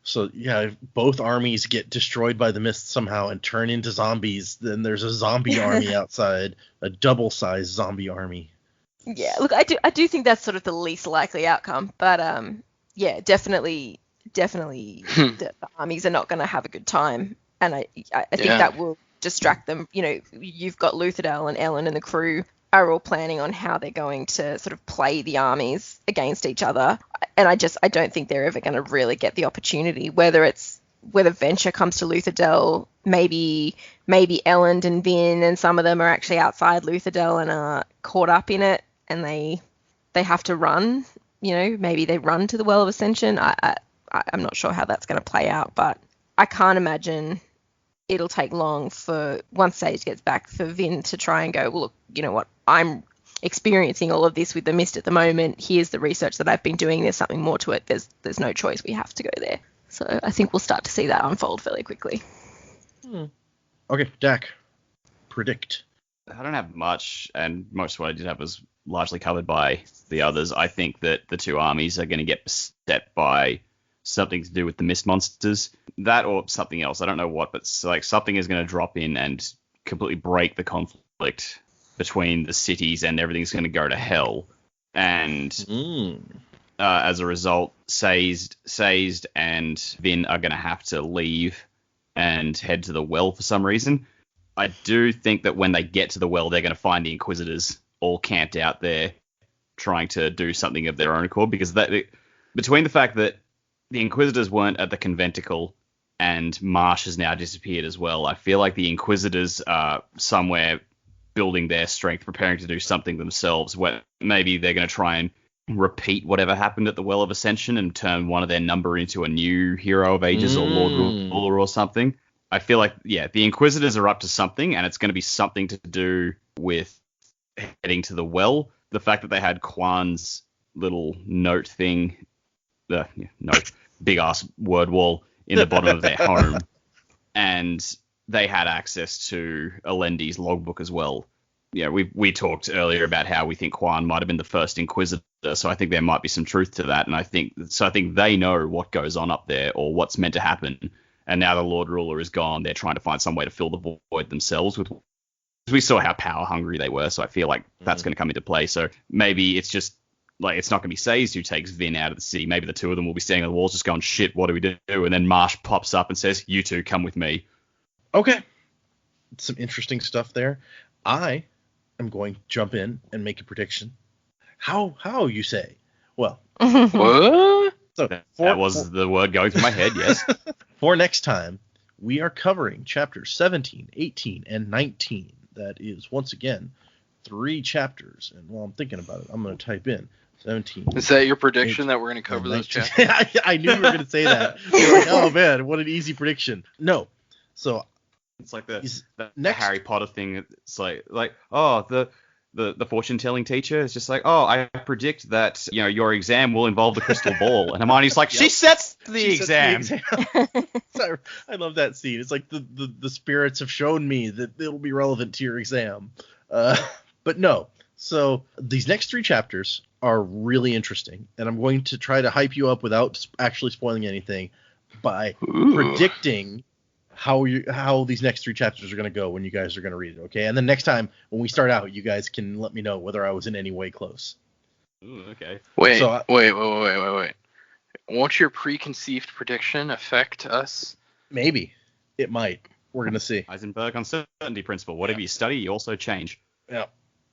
So yeah, if both armies get destroyed by the mist somehow and turn into zombies, then there's a zombie army outside, a double-sized zombie army. Yeah, look, I do think that's sort of the least likely outcome, but yeah, definitely the armies are not going to have a good time, and I think that will distract them. You've got Luthadel and Elend and the crew are all planning on how they're going to sort of play the armies against each other, and I don't think they're ever going to really get the opportunity, whether Venture comes to Luthadel, maybe Elend and Vin and some of them are actually outside Luthadel and are caught up in it, and they have to run. Maybe they run to the Well of Ascension. I'm not sure how that's going to play out, but I can't imagine it'll take long for, once Sazed gets back, for Vin to try and go, well, look, you know what, I'm experiencing all of this with the mist at the moment. Here's the research that I've been doing. There's something more to it. There's no choice. We have to go there. So I think we'll start to see that unfold fairly quickly. Okay, Dak, predict. I don't have much, and most of what I did have was largely covered by the others. I think that the two armies are going to get beset by something to do with the mist monsters. That or something else. I don't know what, but something is going to drop in and completely break the conflict between the cities, and everything's going to go to hell. And as a result, Sazed and Vin are going to have to leave and head to the well for some reason. I do think that when they get to the well, they're going to find the Inquisitors all camped out there trying to do something of their own accord, because between the fact that the Inquisitors weren't at the conventicle and Marsh has now disappeared as well, I feel like the Inquisitors are somewhere building their strength, preparing to do something themselves, where maybe they're going to try and repeat whatever happened at the Well of Ascension and turn one of their number into a new Hero of Ages or Lord Ruler or something. I feel like, the Inquisitors are up to something, and it's going to be something to do with heading to the well. The fact that they had Quan's little note thing, big ass word wall in the bottom of their home, and they had access to Elendi's logbook as well. We talked earlier about how we think Quan might have been the first Inquisitor, so I think there might be some truth to that, and I think they know what goes on up there or what's meant to happen. And now the Lord Ruler is gone, they're trying to find some way to fill the void themselves with. We saw how power hungry they were, so I feel like that's going to come into play. So maybe it's just it's not going to be Sazed who takes Vin out of the city. Maybe the two of them will be standing on the walls just going, shit, what do we do? And then Marsh pops up and says, you two come with me. Okay. Some interesting stuff there. I am going to jump in and make a prediction. How you say? Well. What? So that was the word going through my head, yes. For next time, we are covering chapters 17, 18, and 19. That is, once again, 3 chapters. And while I'm thinking about it, I'm going to type in 17. Is that your prediction, that we're going to cover those chapters? I knew you were going to say that. You're like, oh, man, what an easy prediction. No. So it's like the Harry Potter thing. It's like the fortune-telling teacher is just like, oh, I predict that your exam will involve the crystal ball, and Hermione's like, she sets the exam. So, I love that scene. It's like the spirits have shown me that it'll be relevant to your exam. But no. So these next 3 chapters are really interesting, and I'm going to try to hype you up without actually spoiling anything by predicting how these next 3 chapters are going to go when you guys are going to read it, okay? And then next time when we start out, you guys can let me know whether I was in any way close. Ooh, okay. Wait. Won't your preconceived prediction affect us? Maybe. It might. We're going to see. Heisenberg uncertainty principle. Whatever you study, you also change. Yeah.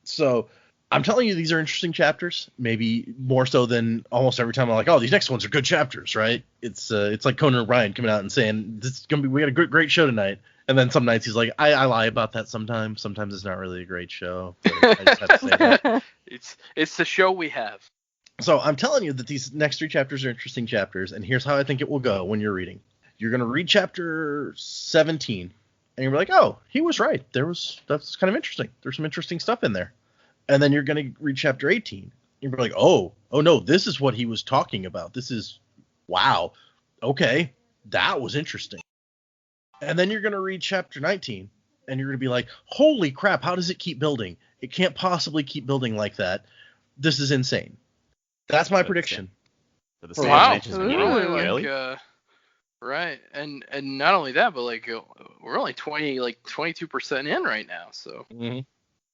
So I'm telling you, these are interesting chapters. Maybe more so than almost every time I'm like, oh, these next ones are good chapters, right? It's like Conan O'Brien coming out and saying, this is gonna be, we got a great show tonight. And then some nights he's like, I lie about that sometimes. Sometimes it's not really a great show. But I just have to say that. It's the show we have. So I'm telling you that these next 3 chapters are interesting chapters, and here's how I think it will go when you're reading. You're gonna read chapter 17, and you're like, oh, he was right. That's kind of interesting. There's some interesting stuff in there. And then you're going to read chapter 18. You're like, oh no, this is what he was talking about. This is, wow. Okay, that was interesting. And then you're going to read chapter 19, and you're going to be like, holy crap, how does it keep building? It can't possibly keep building like that. This is insane. That's my prediction. Wow. Early. Right. And not only that, but like we're only 22% in right now. So. Mm-hmm.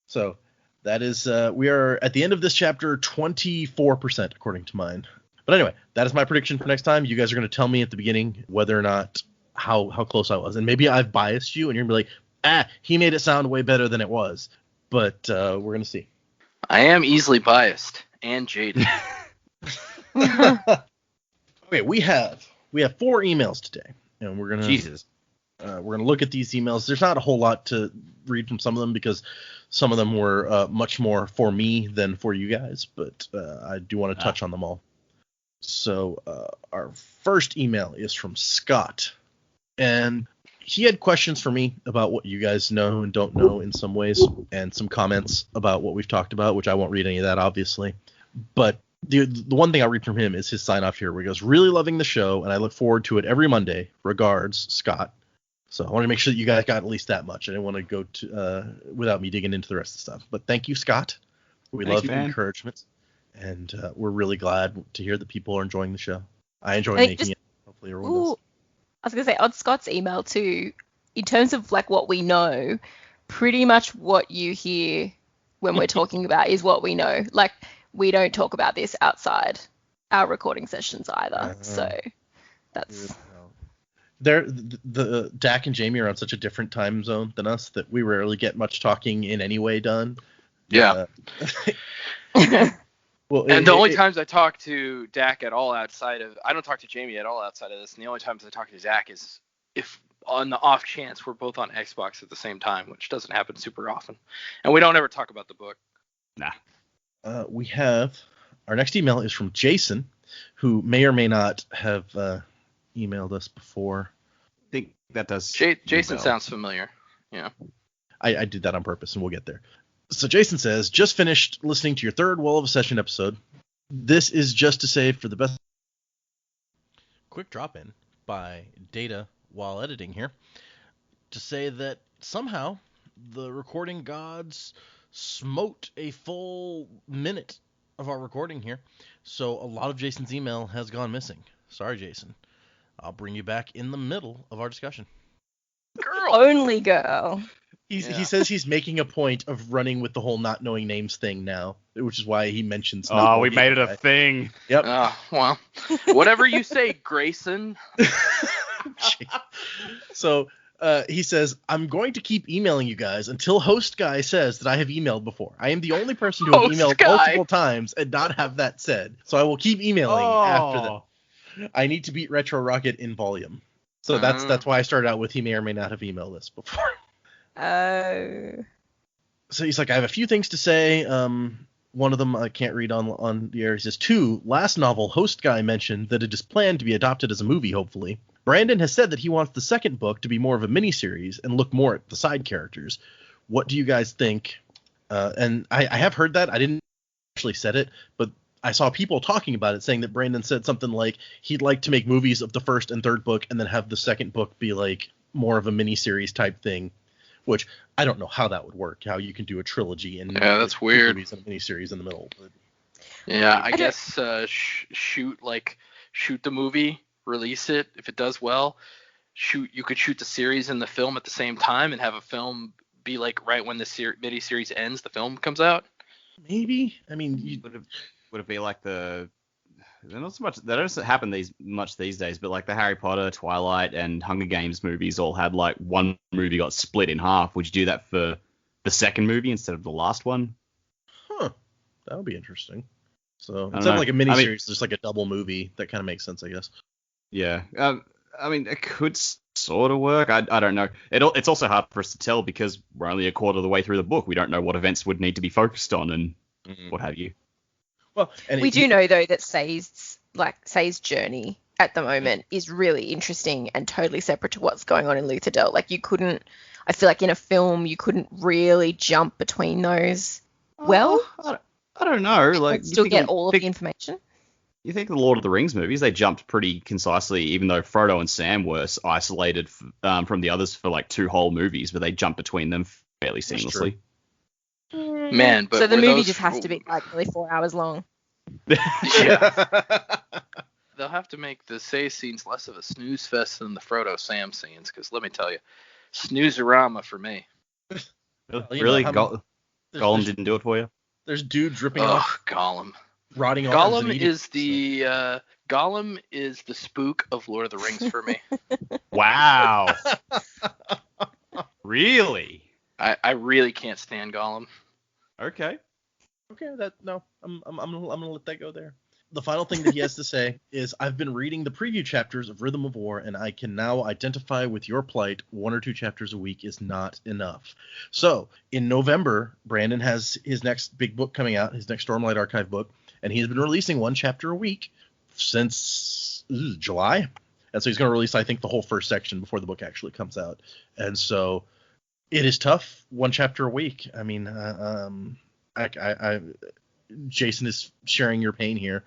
So that is we are at the end of this chapter 24% according to mine. But anyway, that is my prediction for next time. You guys are going to tell me at the beginning whether or not how close I was, and maybe I've biased you, and you're gonna be like, he made it sound way better than it was. But we're gonna see. I am easily biased and jaded. Okay, we have 4 emails today, and we're gonna look at these emails. There's not a whole lot to read from some of them because some of them were much more for me than for you guys, but I do want to touch on them all. So our first email is from Scott, and he had questions for me about what you guys know and don't know in some ways, and some comments about what we've talked about, which I won't read any of that, obviously. But the one thing I'll read from him is his sign off here, where he goes, really loving the show, and I look forward to it every Monday. Regards, Scott. So I want to make sure that you guys got at least that much. I didn't want to go to without me digging into the rest of the stuff. But thank you, Scott. We love the encouragement, and we're really glad to hear that people are enjoying the show. I enjoy making it. Hopefully everyone does. I was going to say, on Scott's email too, in terms of like what we know, pretty much what you hear when we're talking about is what we know. Like, we don't talk about this outside our recording sessions either. So that's... The Dak and Jaymee are on such a different time zone than us that we rarely get much talking in any way done. Yeah. Well, and the only times I talk to Dak at all outside of, I don't talk to Jaymee at all outside of this, and the only times I talk to Dak is if on the off chance we're both on Xbox at the same time, which doesn't happen super often. And we don't ever talk about the book. Nah. We have, our next email is from Jason, who may or may not have emailed us before. I think that does. Jason sounds familiar. Yeah. I did that on purpose, and we'll get there. So Jason says, just finished listening to your third Wall of Ascension episode. This is just to say for the best. Quick drop in by Data while editing here to say that somehow the recording gods smote a full minute of our recording here. So a lot of Jason's email has gone missing. Sorry, Jason. I'll bring you back in the middle of our discussion. Girl. Only girl. He says he's making a point of running with the whole not knowing names thing now, which is why he mentions. Oh, we made it a thing. Yep. Well, whatever you say, Grayson. So he says, I'm going to keep emailing you guys until host guy says that I have emailed before. I am the only person to have emailed multiple times and not have that said. So I will keep emailing after that. I need to beat Retro Rocket in volume. So that's why I started out with he may or may not have emailed us before. So he's like, I have a few things to say. One of them I can't read on the air. He says, 2, last novel host guy mentioned that it is planned to be adopted as a movie, hopefully. Brandon has said that he wants the second book to be more of a miniseries and look more at the side characters. What do you guys think? And I have heard that. I didn't actually said it, but I saw people talking about it, saying that Brandon said something like he'd like to make movies of the first and third book and then have the second book be like more of a miniseries type thing. which I don't know how that would work, how you can do a trilogy and Yeah, that's weird. movies and a miniseries in the middle. But Yeah, I guess shoot the movie, release it if it does well. You could shoot the series and the film at the same time and have a film be like right when the miniseries ends, the film comes out. maybe, I mean, Would it be like they're not so much, they don't happen much these days, but like the Harry Potter, Twilight, and Hunger Games movies all had like one movie got split in half. Would you do that for the second movie instead of the last one? that would be interesting. So don't instead of know. like a miniseries, just like a double movie. That kind of makes sense, I guess. Yeah. I mean, it could sort of work. I don't know. It's also hard for us to tell because we're only a quarter of the way through the book. We don't know what events would need to be focused on and what have you. Well, and We do know, though, that Sazed's journey at the moment is really interesting and totally separate to what's going on in Luthadel. Like, I feel like in a film, you couldn't really jump between those well. I don't know. Like, And still get all of the information. You think the Lord of the Rings movies, they jumped pretty concisely, even though Frodo and Sam were isolated from the others for like 2 whole movies, but they jumped between them fairly seamlessly. Man, but so the were movie those- just has to be like nearly 4 hours long. Yeah. They'll have to make the Sazed scenes less of a snooze fest than the Frodo Sam scenes, because let me tell you, snooze-a-rama for me. Really? Gollum didn't do it for you? There's dudes dripping Oh, off Gollum. rotting arms. and Gollum eating, is the Gollum is the spook of Lord of the Rings for me. Wow. Really? I really can't stand Gollum. Okay. Okay, I'm gonna let that go there. The final thing that he has to say is, I've been reading the preview chapters of Rhythm of War, and I can now identify with your plight. 1 or 2 chapters a week is not enough. So, in November, Brandon has his next big book coming out, his next Stormlight Archive book, and he has been releasing 1 chapter a week since July. And so he's going to release, I think, the whole first section before the book actually comes out. And so it is tough, 1 chapter a week. I mean, Jason is sharing your pain here.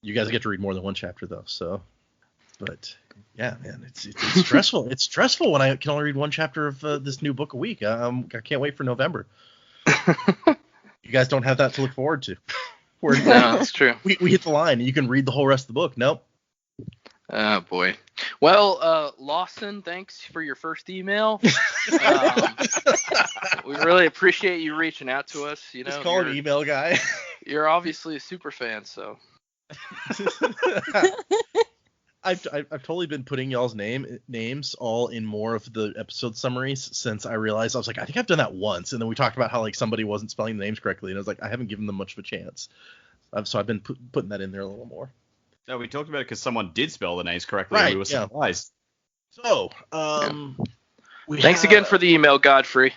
You guys get to read more than 1 chapter though, so. But yeah, man, it's stressful. It's stressful when I can only read 1 chapter of this new book a week. I can't wait for November. You guys don't have that to look forward to. No, that's true. We hit the line, and you can read the whole rest of the book. Nope. Oh boy. Well, Lawson, thanks for your first email. We really appreciate you reaching out to us. You know, Just call him email guy. You're obviously a super fan, so. I've totally been putting y'all's names all in more of the episode summaries since I realized, I was like, I think I've done that once, and then we talked about how like somebody wasn't spelling the names correctly, and I was like, I haven't given them much of a chance. So I've been putting that in there a little more. No, we talked about it because someone did spell the names correctly, Right, and we were surprised. So, Thanks again for the email, Godfrey.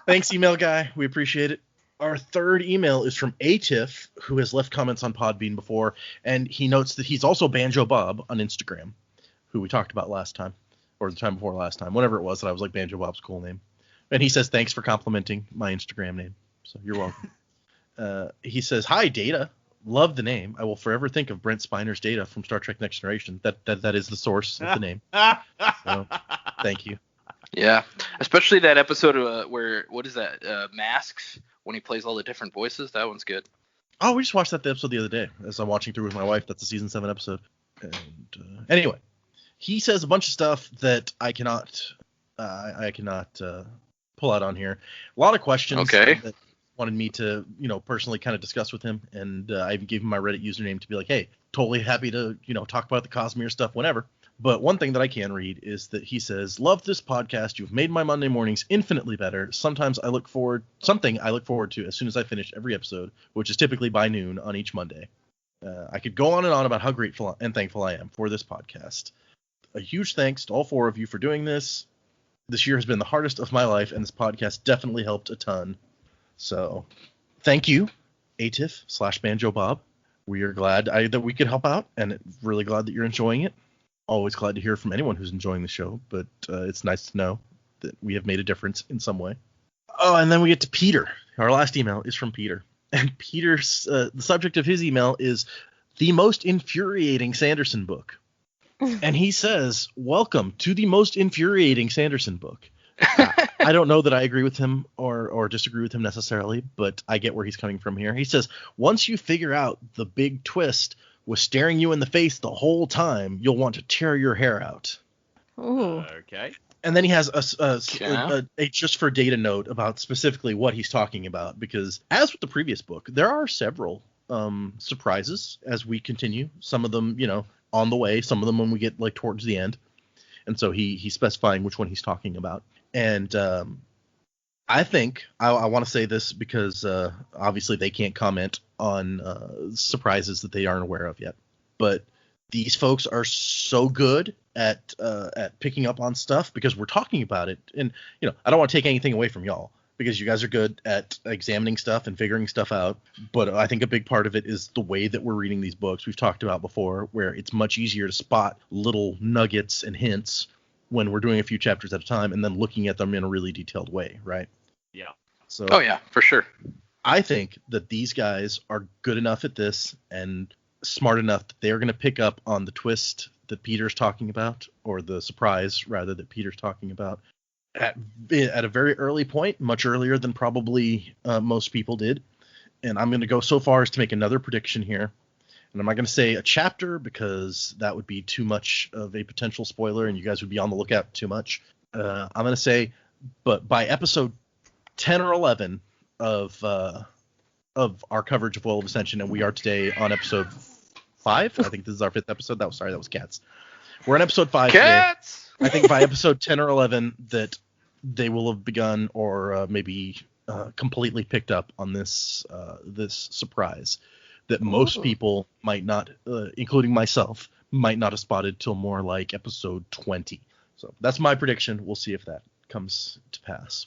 Thanks, email guy. We appreciate it. Our third email is from Atif, who has left comments on Podbean before, and he notes that he's also Banjo Bob on Instagram, who we talked about last time, or the time before last time, whatever it was that I was like, Banjo Bob's a cool name. And he says, thanks for complimenting my Instagram name. So you're welcome. He says, hi, Data. Love the name. I will forever think of Brent Spiner's Data from Star Trek Next Generation. That is the source of the name. So, thank you. Yeah, especially that episode where, what is that, Masks, when he plays all the different voices. That one's good. Oh, we just watched that episode the other day as I'm watching through with my wife. That's a season 7 episode. And anyway, he says a bunch of stuff that I cannot pull out on here. A lot of questions. Okay. That wanted me to, personally kind of discuss with him. And I even gave him my Reddit username to be like, hey, totally happy to, talk about the Cosmere stuff whenever. But one thing that I can read is that he says, love this podcast. You've made my Monday mornings infinitely better. Something I look forward to as soon as I finish every episode, which is typically by noon on each Monday. I could go on and on about how grateful and thankful I am for this podcast. A huge thanks to all 4 of you for doing this. This year has been the hardest of my life, and this podcast definitely helped a ton. So thank you, Atif/Banjo Bob. We are glad that we could help out, and really glad that you're enjoying it. Always glad to hear from anyone who's enjoying the show, but it's nice to know that we have made a difference in some way. Oh, and then we get to Peter. Our last email is from Peter. And Peter's the subject of his email is the most infuriating Sanderson book. and he says, "Welcome to the most infuriating Sanderson book." I don't know that I agree with him or disagree with him necessarily, but I get where he's coming from here. He says, "Once you figure out the big twist was staring you in the face the whole time, you'll want to tear your hair out." Ooh. Okay. And then he has a just for data note about specifically what he's talking about, because as with the previous book, there are several surprises as we continue. Some of them, on the way. Some of them when we get like towards the end. And so he's specifying which one he's talking about. And I think I want to say this because obviously they can't comment on surprises that they aren't aware of yet. But these folks are so good at picking up on stuff because we're talking about it. And, I don't want to take anything away from y'all because you guys are good at examining stuff and figuring stuff out. But I think a big part of it is the way that we're reading these books. We've talked about before where it's much easier to spot little nuggets and hints when we're doing a few chapters at a time and then looking at them in a really detailed way, right? Yeah. So Oh, yeah, for sure. I think that these guys are good enough at this and smart enough that they're going to pick up on the twist that Peter's talking about, or the surprise, rather, that Peter's talking about at a very early point, much earlier than probably most people did. And I'm going to go so far as to make another prediction here. And I'm not going to say a chapter because that would be too much of a potential spoiler and you guys would be on the lookout too much. I'm going to say, but by episode 10 or 11 of our coverage of Will of Ascension, and we are today on episode 5. I think this is our 5th episode. That was cats. We're on episode 5 Cats! today. I think by episode 10 or 11 that they will have begun or maybe completely picked up on this surprise that most people might not, including myself, might not have spotted till more like episode 20. So that's my prediction. We'll see if that comes to pass.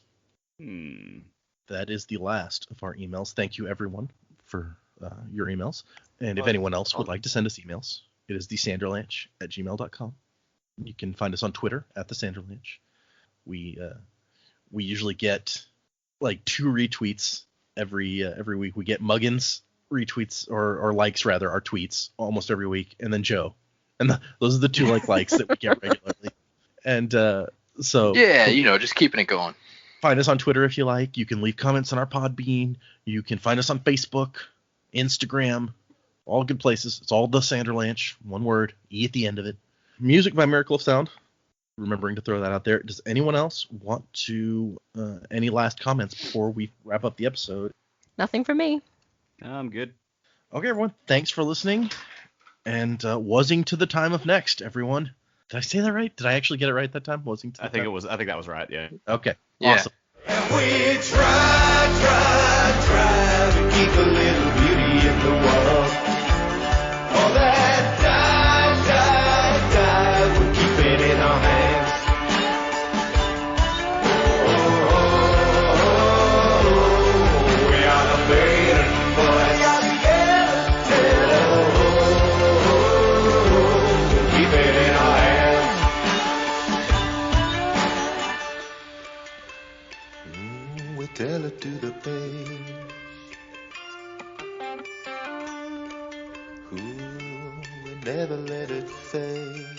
That is the last of our emails. Thank you, everyone, for your emails. And if anyone else would like to send us emails, it is thesanderlanche@gmail.com. You can find us on Twitter @thesanderlanche. We usually get like 2 retweets every week. We get Muggins retweets or likes rather our tweets almost every week, and then Joe. And those are the 2 likes that we get regularly. And so yeah, just keeping it going. Find us on Twitter if you like. You can leave comments on our Podbean. You can find us on Facebook, Instagram, all good places. It's all the Sanderlanche, one word, E at the end of it. Music by Miracle of Sound. Remembering to throw that out there. Does anyone else want to any last comments before we wrap up the episode? Nothing from me. I'm good. Okay, everyone. Thanks for listening. And wasing to the time of next, everyone. Did I say that right? Did I actually get it right that time? Wasing to the I think time? that was right. Yeah. Okay. Yeah. Awesome. And we try to keep a little beauty in the world. All that die, we keep it in our hands. Oh, we are the maiden boys. Oh, keep it in our hands. We tell it to the page. Ooh, we never let it fade.